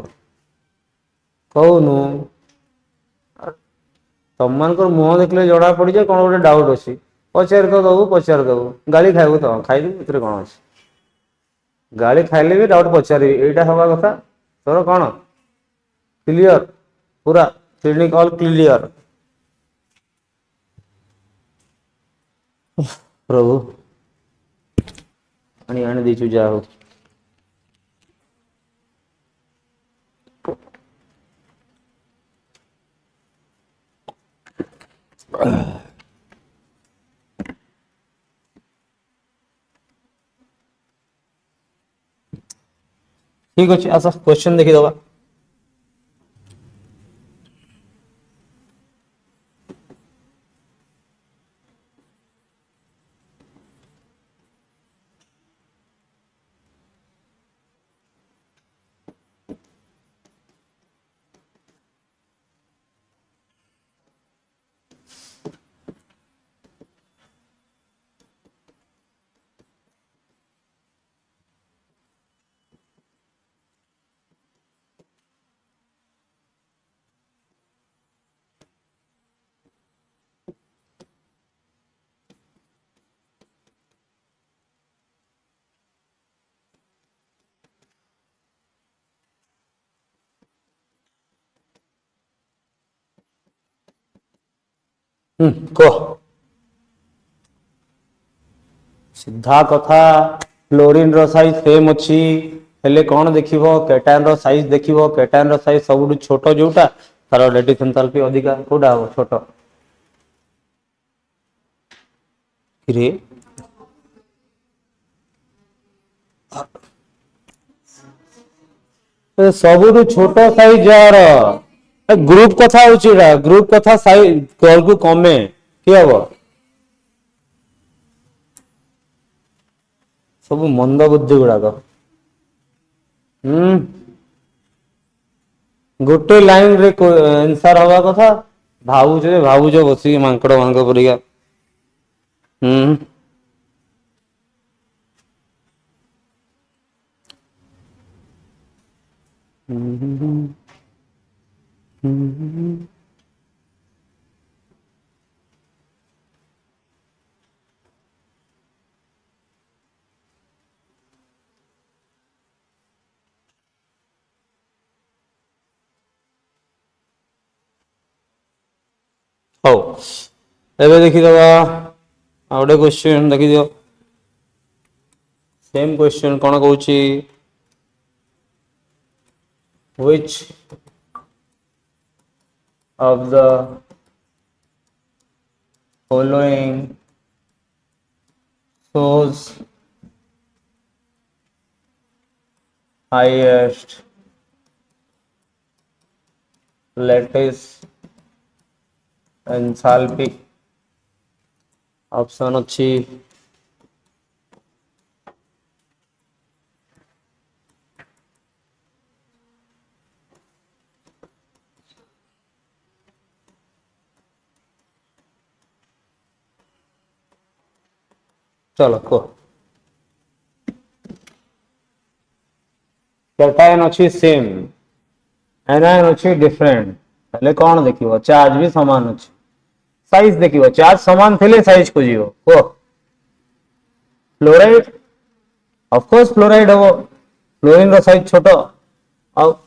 कहूनु तुम मान मुह देखले जड़ा पड़ जाए कौन गोटे डाउट अच्छी पचार तो दबू गाड़ी खाइबू तो खाइबी कौन अच्छी गाड़ी खाइले भी डाउट पचारि एटा हवा कथा तोर कौन क्लियर पूरा क्लिनिक ऑल क्लियर प्रभु आने दीचु जा हो ठीक अच्छे आस क्वेश्चन देखी दबा कह सीधा कथा क्लोरीन रो साइज सेम अछि हेले कौन देखिबो केटायन रो साइज देखिबो केटायन रो साइज सबुठु छोट जोटा तार रेडिएशन एंथैल्पी अधिका कोडा हो छोट रे सबुठु छोट साइज जार ग्रुप कथा होची ग्रुप कथा साइज को कमे कि हबो सब मंद बुद्धि गुड़ाक गोटे लाइन रे आंसर हवा कथा भावुच बसी मांकड़ मांग परिका हौ एबे देखि दबा आउटे क्वेश्चन देखि दियो सेम क्वेश्चन कोन कहूची which of the following shows highest lattice enthalpy option अच्छी चलो को कैटायन अच्छी सेम एनायन अच्छी डिफरेंट हेले कौन देखिबो चार्ज भी समान अच्छी साइज देखिबो चार्ज समान थिले साइज को जीवो को फ्लोराइड ऑफ कोर्स फ्लोराइड हो फ्लोरीन रो साइज छोटो और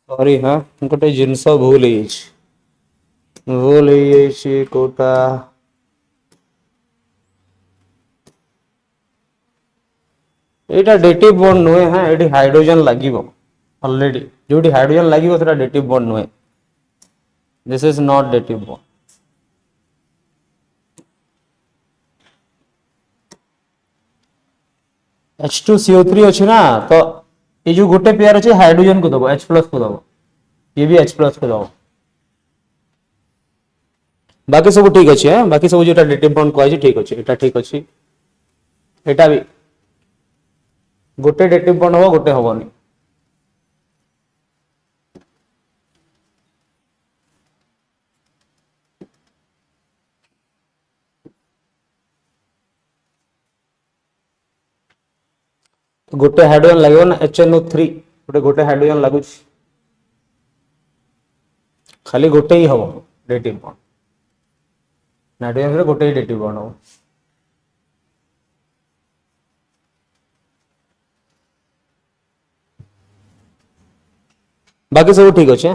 सॉरी हाँ गोटे जिनस भूल कोटा एटा डेटिव बॉन्ड नुहे हाँ ये हाइड्रोजन लगे ऑलरेडी जो हाइड्रोजन लगे सेटा डेटिव बॉन्ड नुहे this is not dative bond H2CO3 अच्छी ना तो ये जो गोटे पेयर अच्छे हाइड्रोजन को दबो H+ को दबो ये भी H+ को दबो बाकी सब ठीक अच्छे है बाकी सब जो डेटिव बॉन्ड कहै ठीक अच्छे एटा ठीक अच्छे एटा भी गोटे डेटिव बॉन्ड हो गोटे होबनी गोटे हाइड्रोजन लगे ना HNO3 गोटे हाइड्रोजन लगुच खाली गोटे ही हम डेटिव बॉन्ड नाइट्रोजन रे गोटे ही डेटिव बॉन्ड हम बाकी सब ठीक अच्छे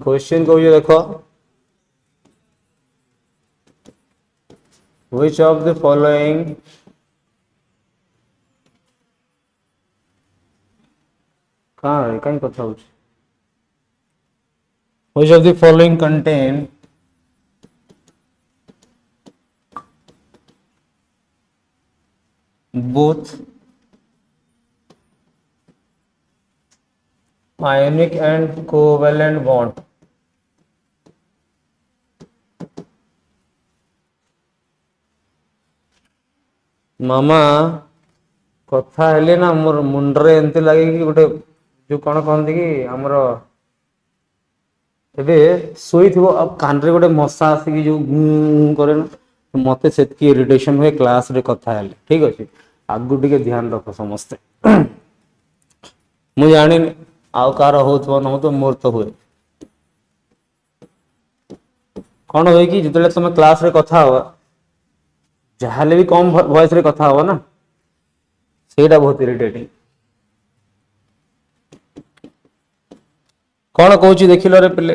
क्वेश्चन को ये देखो, which of the following कहाँ है कहीं कथा होची, which of the following contain both ionic and covalent bond? मामा कथा हेले ना मोर मुंडरे एमती लगे कि गोटे जो कौन कहते कि आमर एबे सोई थो अब कान रे गोटे मशा आसिक जो गुं करे ना, मते सेतकी इरिटेशन हुए क्लास रे कथा हेले। ठीक अच्छे, आगु टिके ध्यान रख समस्ते। मु जानी आउ कार हो न तो मोर तो हुए कौन हुए कि जितने तुम क्लास रे कथा हो जहाले भी कम वॉइस रे कथा हो ना, सेटा बहुत इरिटेटिंग। कौन कहूची देखिल रे पिले,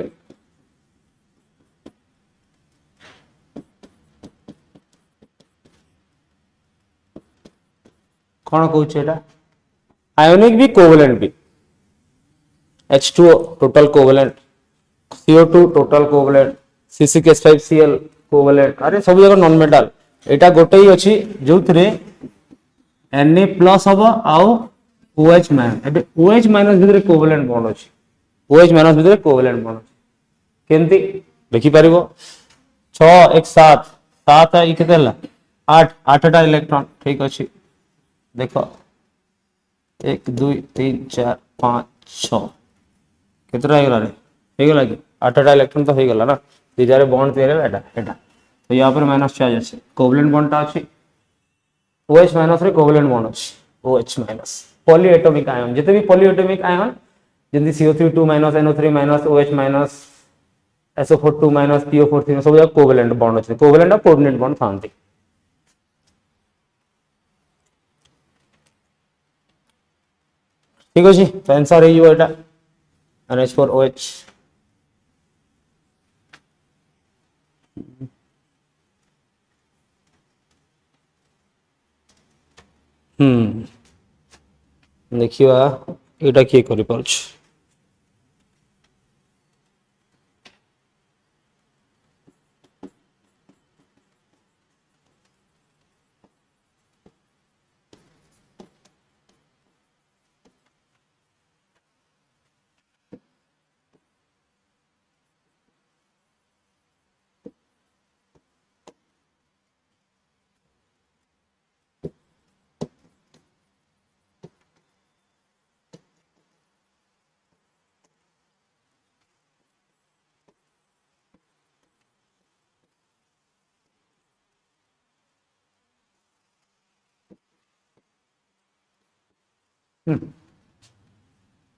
कौन कहूची एटा आयोनिक भी कोवेलेंट भी, H2O total covalent, CO2 total covalent, C6H5Cl covalent, अरे सब जगह नॉन मेटाल। एटा गोटे ही अछि जो थरे Na प्लस हबो आउ OH माइनस, एबे OH माइनस भितरे कोवेलेंट बॉन्ड अछि, OH माइनस भितरे कोवेलेंट बॉन्ड अछि। केंती देखि परिबो 6 1 7 7 आ केते हला 8 8टा इलेक्ट्रॉन। ठीक अछि, देखो 1 2 3 4 5 6 केतरा हे गला रे, हे गला कि 8टा इलेक्ट्रॉन तो हे गला ना, दिजारे बॉन्ड तेरे एटा एटा तो यहाँ पर माइनस चार्ज अछि, कोवेलेंट बॉन्ड ता अछि OH माइनस रे कोवेलेंट बॉन्ड अछि OH माइनस। पॉलीएटॉमिक आयन जते भी पॉलीएटॉमिक आयन जंदी CO3 minus NO3 minus OH minus SO4 minus PO4 सब जगह कोवेलेंट बॉन्ड अछि, कोवेलेंट और कोऑर्डिनेट बॉन्ड थांती। ठीक अछि, तो आंसर हे जो एटा NH4OH। देखिवा एटा किए करि पारुछ।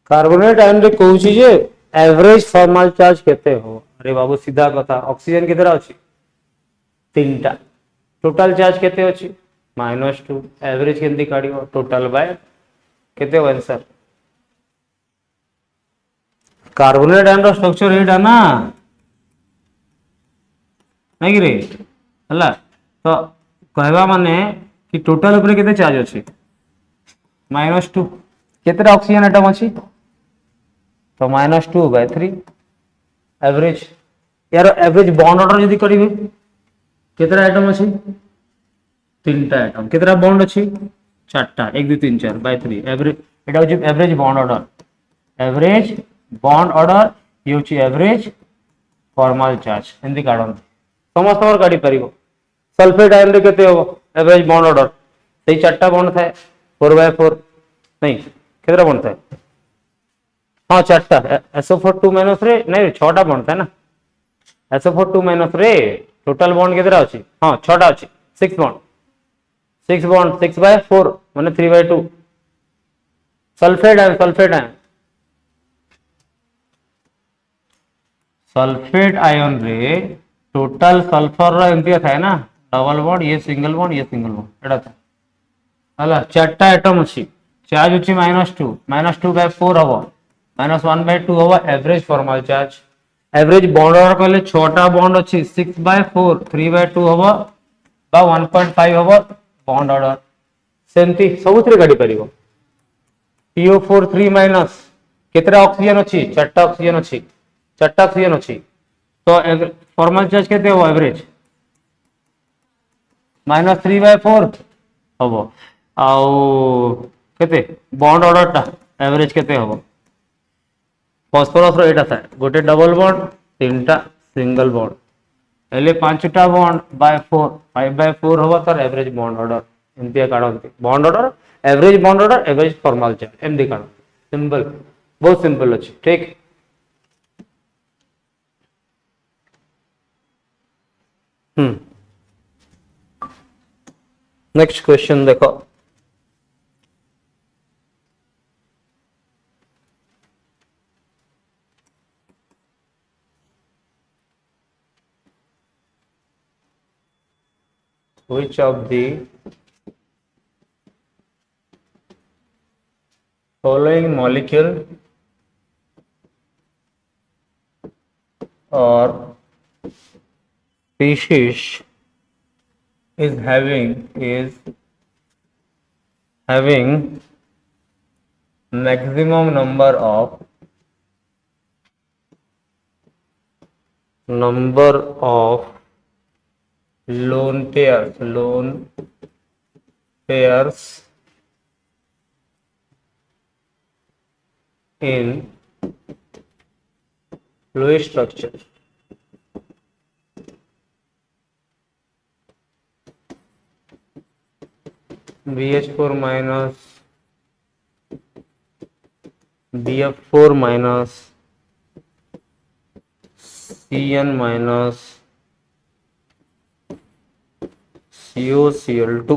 कार्बोनेट आयन रे कहूची जे एवरेज फॉर्मल चार्ज केते हो। अरे बाबू सीधा कथा, ऑक्सीजन केतेरा अछि 3टा, टोटल चार्ज केते अछि -2, एवरेज केंती काढिबो टोटल बाय केते हो आंसर। कार्बोनेट आयन रो स्ट्रक्चर एटा ना नहीं कि रे हला, तो कहवा माने कि टोटल ऊपर केते चार्ज अछि -2, केतेटा ऑक्सीजन एटम अछि तो -2/3 एवरेज। यार एवरेज बॉन्ड ऑर्डर यदि करिवे केतेटा एटम अछि 3टा एटम, केतेटा बॉन्ड अछि 4टा 1 2 3 4/3 एवरेज। एटा होची average bond order, average bond order ये होची एवरेज फॉर्मल चार्ज एंदी काढन समस्त और काढी परिबो। सल्फेट आयन रे केते हो एवरेज बॉन्ड ऑर्डर सेही 4टा बॉन्ड थाए 4/4 नहीं केतेटा बॉन्ड थाए हाँ 4टा, SO4 माइनस रे नहीं 6टा बॉन्ड थाए ना, SO4 माइनस रे टोटल बॉन्ड केतेटा अछि हाँ 6टा अछि 6 बॉन्ड 6/4 माने 3/2। सल्फेट आयन सल्फेट आयन रे टोटल सल्फर एमती थाए ना डबल बॉन्ड ये सिंगल बॉन्ड एटा था हला चारटा एटम अछि चार्ज अछि -2 बाय 4 हबो -1 बाय 2 हबो average formal charge average bond order कहले 6टा बॉन्ड अछि 6 बाय 4 3 बाय 2 हबो बा 1.5 हबो बॉन्ड ऑर्डर सेमती सबुथिरे काढी परिबो PO4 3 माइनस केतरा ऑक्सीजन अछि चारटा ऑक्सीजन अछि तो फॉर्मल चार्ज केते हो एवरेज -3 बाय 4 हबो आउ केते बॉन्ड ऑर्डर टा एवरेज केते हबो फॉस्फोरस रो एटा था गोटे डबल बॉन्ड तीनटा सिंगल बॉन्ड एले पांचटा बॉन्ड बाय 4 5 बाय 4 हबो तार एवरेज बॉन्ड ऑर्डर एमती काढंती bond order average formal charge एमती काढ सिंपल बहुत सिंपल अछि ठीक नेक्स्ट क्वेश्चन देखो which of the following molecule or species is having maximum number of lone pairs in Lewis structure BH4 minus BF4 minus CN minus COCl2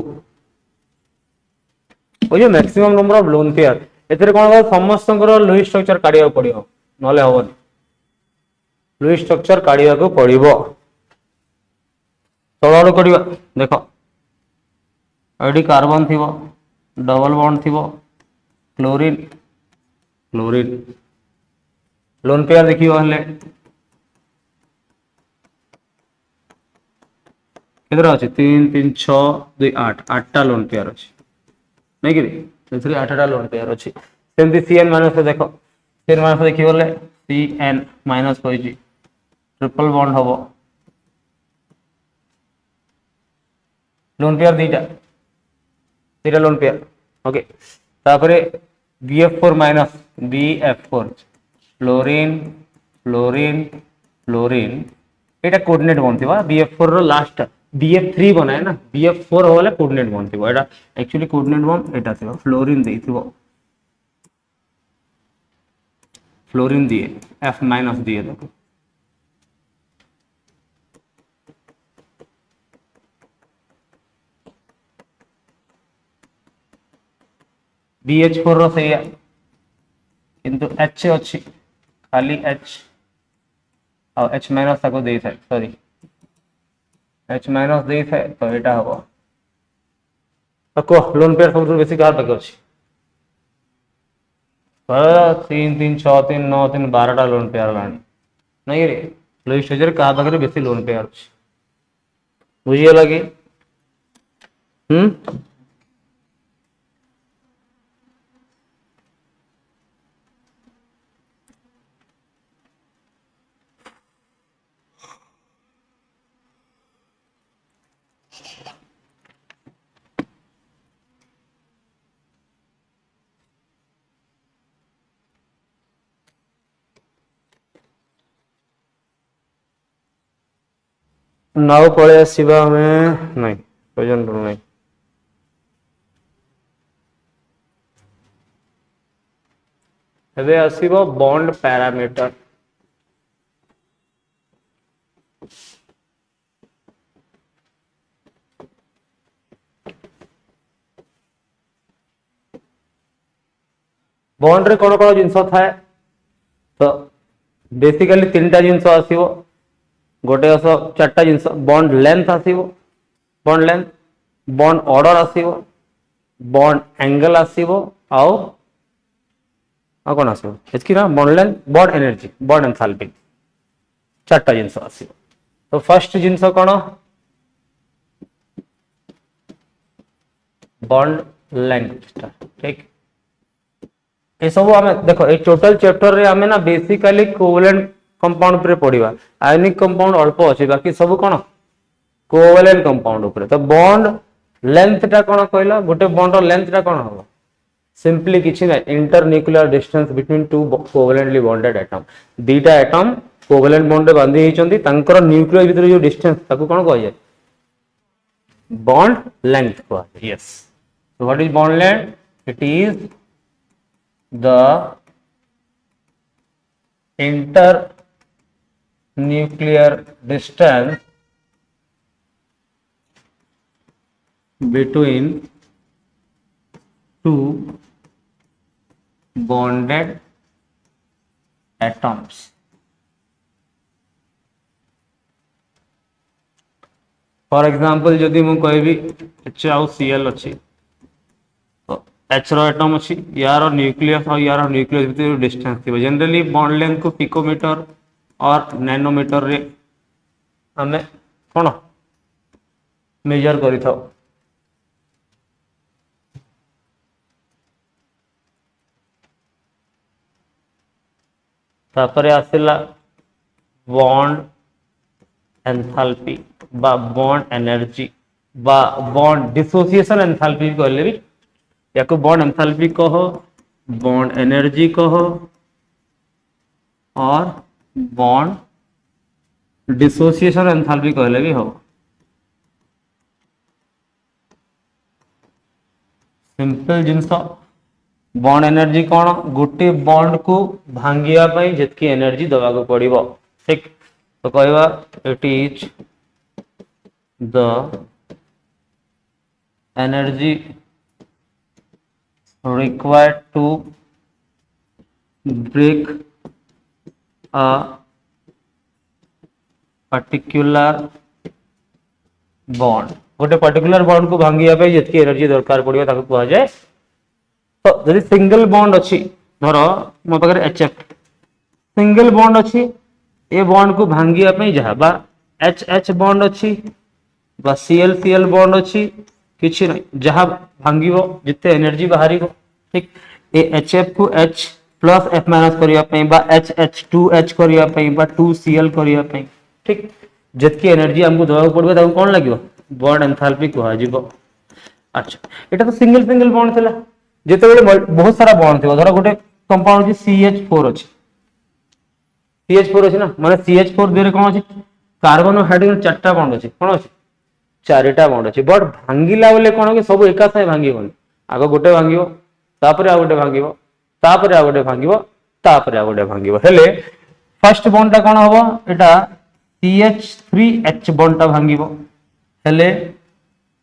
बुझे maximum number of lone pair एथरे कोन समस्त Lewis structure काढिया पड़ियो नले हबनी Lewis structure काढिया को पड़िबो तळाडू करिवा देखो एडी कार्बन थिबो डबल बॉन्ड थिबो क्लोरीन लोन पेयर देखियो हले केतरा अछि 3 3 6 2 8 8टा लोन पेयर अछि नहीं कि एथरे 8टा लोन पेयर अछि सेमती Cn माइनस देखो Cn माइनस देखियो हले Cn माइनस होई जी ट्रिपल बॉन्ड हबो लोन पेयर दीटा लोन पेयर ओके तापरे BF4 माइनस BF4 फ्लोरीन एटा कोऑर्डिनेट बॉन्ड थिबा BF4 रो लास्ट BF3 बनाए ना BF4 होले कोऑर्डिनेट बॉन्ड थिबा एटा एक्चुअली कोऑर्डिनेट बॉन्ड एटा थिबा फ्लोरीन देथिबो फ्लोरीन दिए F माइनस दिए देखो BH4 रो सही किंतु H अछि खाली H और H माइनस ताको दे थाए सॉरी H माइनस दे थाए तो एटा हबो ताको लोन पेयर सब बेसी कहा तक अछि 3 3 6 3 9 3 12टा लोन पेयर लानी नहीं रे लुईस स्ट्रक्चर कहा तक बेसी लोन पेयर अछि बुझिए लगी नाउ पळे आसीबा हमें नहीं प्रेजेंट नहीं एबे आसीबो बॉन्ड पैरामीटर बॉन्ड रे कोन कोन जिंस थाए तो बेसिकली तीनटा जिनस आसीबो गोटे अस चारटा जिनस बॉन्ड लेंथ आसीबो बॉन्ड लेंथ बॉन्ड ऑर्डर आसीबो बॉन्ड एंगल आसीबो आउ कौन आसीबो एचकी ना bond length bond energy bond enthalpy चारटा जिनस आसीबो तो फर्स्ट जिनस कौन बॉन्ड लेंथ ठीक ये सब आम देख ये टोटल चैप्टर रे आमे ना बेसिकली कोवेलेंट कंपाउंड पर पढ़िबा आयनिक कंपाउंड अल्प अछि बाकी सब कोन कोवेलेंट कंपाउंड ऊपर तो बॉन्ड लेंथ टा कोन कहला गोटे बॉन्ड रो लेंथ टा कोन हो सिंपली किछि ना internuclear distance between two covalently bonded atom दीटा एटम कोवेलेंट बॉन्ड रे बांधी हिचंती तांकर न्यूक्लियस भीतर जो डिस्टेंस ताको कोन कहय जाय बॉन्ड लेंथ को yes so what is bond length it is the internuclear distance between two bonded atoms for example जदि मु कहबी H आउ Cl अछि तो H रो एटम अछि यार न्यूक्लियस और यार न्यूक्लियस भीतर डिस्टेंस थी जनरली बॉन्ड लेंथ को पिकोमीटर और नैनोमीटर रे हमें कोन मेजर करि थाओ तापरे आसिला बॉन्ड एंथैल्पी बा बॉन्ड एनर्जी बा बॉन्ड डिसोसिएशन एंथैल्पी कहले भी याको बॉन्ड एंथैल्पी कहो बॉन्ड एनर्जी कहो और बॉन्ड डिसोसिएशन एंथैल्पी कहले भी हो सिंपल जिंस बॉन्ड एनर्जी कौन गोटे बॉन्ड को भांगिया पई जतकी एनर्जी दवा को पड़िबो ठीक तो कहवा it is the energy required to break a particular bond गोटे पर्टिकुलर बॉन्ड को भांगिया पे जतकी एनर्जी दरकार पड़ियो ताको कहा जाए तो यदि सिंगल बॉन्ड अछि धरो मो पाखरे HF सिंगल बॉन्ड अछि ए बॉन्ड को भांगिया पे जहा बा HH बॉन्ड अछि बा Cl बॉन्ड अछि किछि नै जहा भांगिबो जिते एनर्जी बाहरिबो ठीक ए HF को H प्लस F माइनस करिया पे बा HH2H करिया पे बा 2Cl करिया पे ठीक जतकी एनर्जी हमको दवा पड़बे ताको कोन लागिवो बॉन्ड एंथैल्पी कहा जिवो अच्छा एटा तो सिंगल सिंगल बॉन्ड थिला जेते बेले बहुत सारा बॉन्ड थिबो धरो गोटे कंपाउंड जे CH4 अछि CH4 अछि ना माने CH4 देरे कोन अछि कार्बन और हाइड्रोजन चारटा बॉन्ड अछि कोन अछि चारिटा बॉन्ड अछि बट भांगिला बेले कोन कि सब एका साथे भांगिबोनी आगो गोटे भांगिबो तापरे आ गोटे भांगिबो तापरे आ गोटे भांगिबो तापरे आ गोटे भांगिबो हेले फर्स्ट बॉन्ड ता कोन होबो एटा CH3H बॉन्ड ता भांगिबो हेले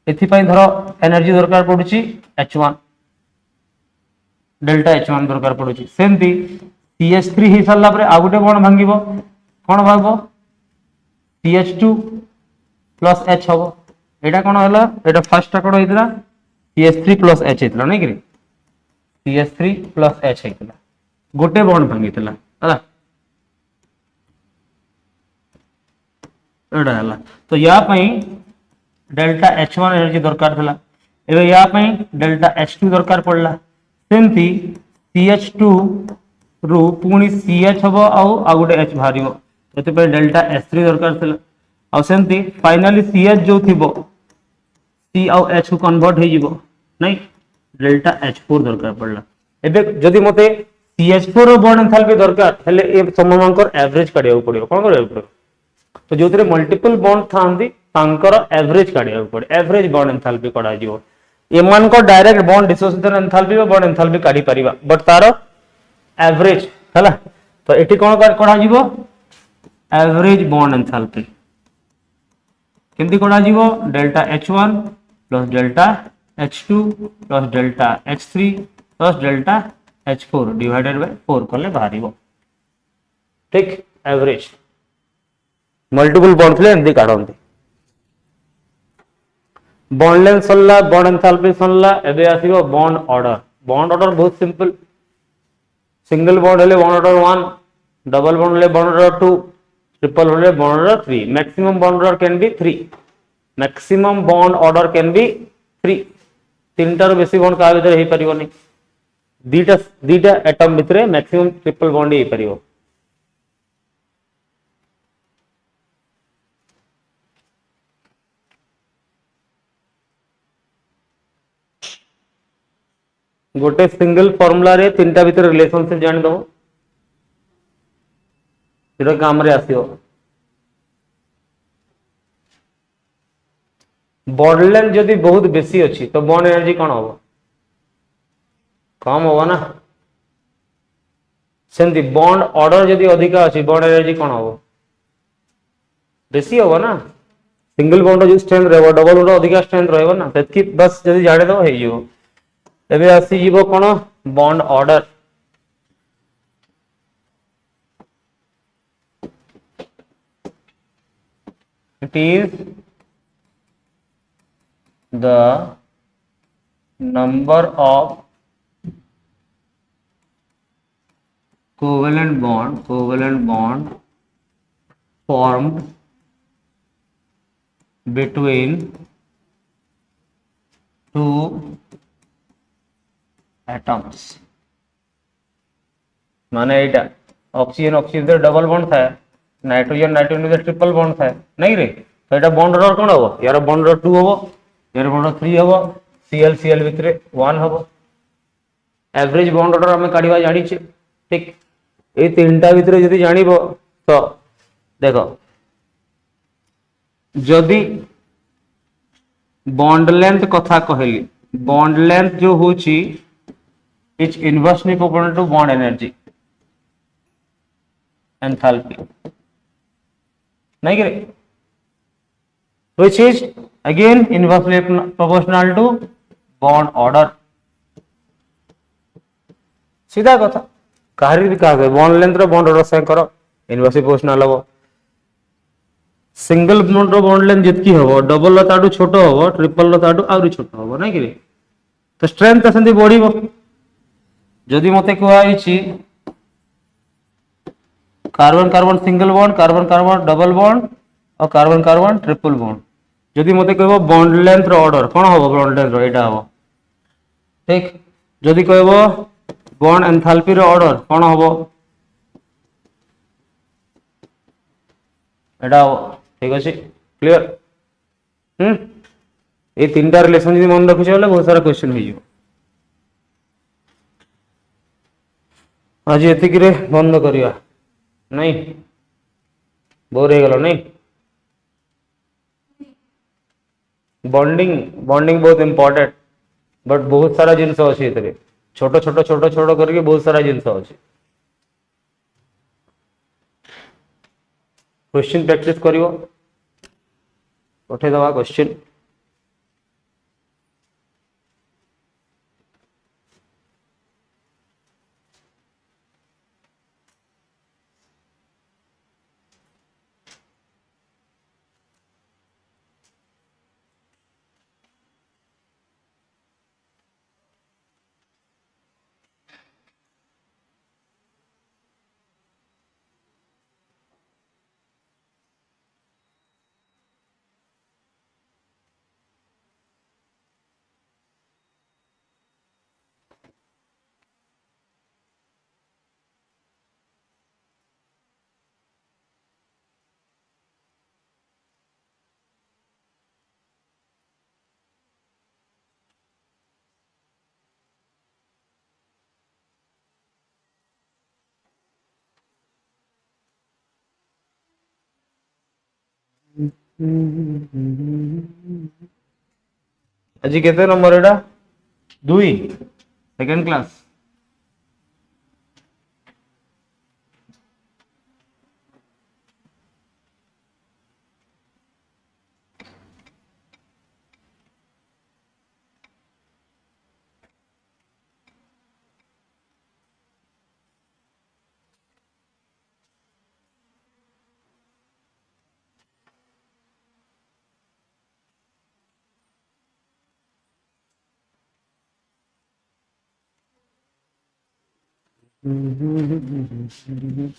एथि पई धरो एनर्जी दरकार पडुची H1 डेल्टा H1 दरकार पडुची सेमती CH3 हि सरला परे आ गोटे बॉन्ड भांगिबो कोन भागबो CH2 प्लस H होबो एटा कोन होला एटा फर्स्ट ता कोन होइतला CH3 प्लस H हेतला नै कि CH3 प्लस H हेतला गोटे बॉन्ड भांगितला हला एडा हला तो या पई डेल्टा H1 एनर्जी दरकार थला एबे या पई डेल्टा H2 दरकार पड़ला सेमती CH2 रु पुनी CH होबो आ गोटे H भारिबो एते पे डेल्टा H3 दरकार थला आ सेमती फाइनली CH जो थिबो C आ H को कन्वर्ट हे जिवो नै डेल्टा H4 दरकार पड़ला एबे जदि मते CH4 रो बॉन्ड एंथैल्पी दरकार हेले ए सममानकर एवरेज काढिया पड़ियो कोन करिया पड़ियो तो जोतरे मल्टीपल बॉन्ड थांदी तांकर एवरेज काढिया पड़े एवरेज बॉन्ड एंथैल्पी काढा जिवो एमान को direct bond dissociation enthalpy bond enthalpy काढी परिबा बट तारो एवरेज हला तो एठी कोन काढा जिवो एवरेज बॉन्ड एंथैल्पी केमती काढा जिवो delta H1 plus delta H2 plus delta H3 plus delta H4 divided by 4 कले बाहरिबो ठीक एवरेज मल्टीपल बॉन्ड थे एमती काढंती बॉन्ड लेंथ सरला बॉन्ड एंथैल्पी सरला एबे आसीबो बॉन्ड ऑर्डर बहुत सिंपल सिंगल बॉन्ड हेले बॉन्ड ऑर्डर 1 डबल बॉन्ड हेले बॉन्ड ऑर्डर 2 ट्रिपल हेले bond order 3 maximum bond order can be 3 maximum bond order can be 3 तीनटार बेसी bond का भीतर हे परिबोनी दीटा दीटा एटम भितर मैक्सिमम ट्रिपल बॉन्ड हे परिबो गोटे सिंगल फॉर्मूला रे तीनटा भीतर रिलेशनशिप जान दो जेटा काम रे आसीओ बॉन्ड लेंथ जदि बहुत बेसी अच्छी तो बॉन्ड एनर्जी कौन हम कम हम ना सेमती बॉन्ड ऑर्डर जदि अधिका अच्छी बॉन्ड एनर्जी कौन हम बेसी हम ना सिंगल बॉन्ड जो स्ट्रेंथ रहबो डबल बॉन्ड अधिका स्ट्रेंथ रहबो ना सेतकी बस जदि जाने दो हे जीवो एबे आसी जीवो कोन bond order it is the number of covalent bond formed between two atoms माने एटा ऑक्सीजन ऑक्सीजन डबल बॉन्ड था नाइट्रोजन नाइट्रोजन ट्रिपल बॉन्ड था नहीं रे तो एटा बॉन्ड ऑर्डर कोन हो यार बॉन्ड ऑर्डर 2 हो यार बॉन्ड ऑर्डर 3 हो Cl Cl भितरे 1 हो एवरेज बॉन्ड ऑर्डर हमें काढिबा जानि छै ठीक ए तीनटा भितरे जदि जानिबो तो देखो जदि बॉन्ड लेंथ कथा कहली बॉन्ड लेंथ जो होची is inversely proportional to bond energy enthalpy नहीं करे which is again inversely proportional to bond order सीधा कथा कहारी भी कहा बॉन्ड लेंथ रो बॉन्ड ऑर्डर से करो इनवर्सली प्रोपोर्शनल हो सिंगल बॉन्ड रो बॉन्ड लेंथ जितकी हो डबल रो ताडू छोटो हो ट्रिपल रो ताडू आउरी छोटो हो नहीं कि तो स्ट्रेंथ असेंती बढ़िबो जदि मते कहआ आइछि carbon carbon single bond carbon carbon double bond और कार्बन कार्बन ट्रिपल बॉन्ड जदि मते कहबो बॉन्ड लेंथ रो ऑर्डर कोन हो बॉन्ड लेंथ रो एटा हो ठीक जदि कहबो बॉन्ड एंथैल्पी रो ऑर्डर कोन हो एटा हो ठीक अछि क्लियर ए तीनटा रिलेशन जदि मन रखिछ बोले बहुत सारा क्वेश्चन हो जिवो आज एतिक रे बंद करिया नहीं बोर हो गलो नहीं बॉन्डिंग बॉन्डिंग बहुत इंपोर्टेंट बट बहुत सारा जिनस अच्छी एतरे छोट छोट छोट छोट करके बहुत सारा जिनस अच्छी क्वेश्चन प्रैक्टिस करिवो पठे दवा क्वेश्चन आज केते नंबर एटा 2 सेकंड क्लास हम्म।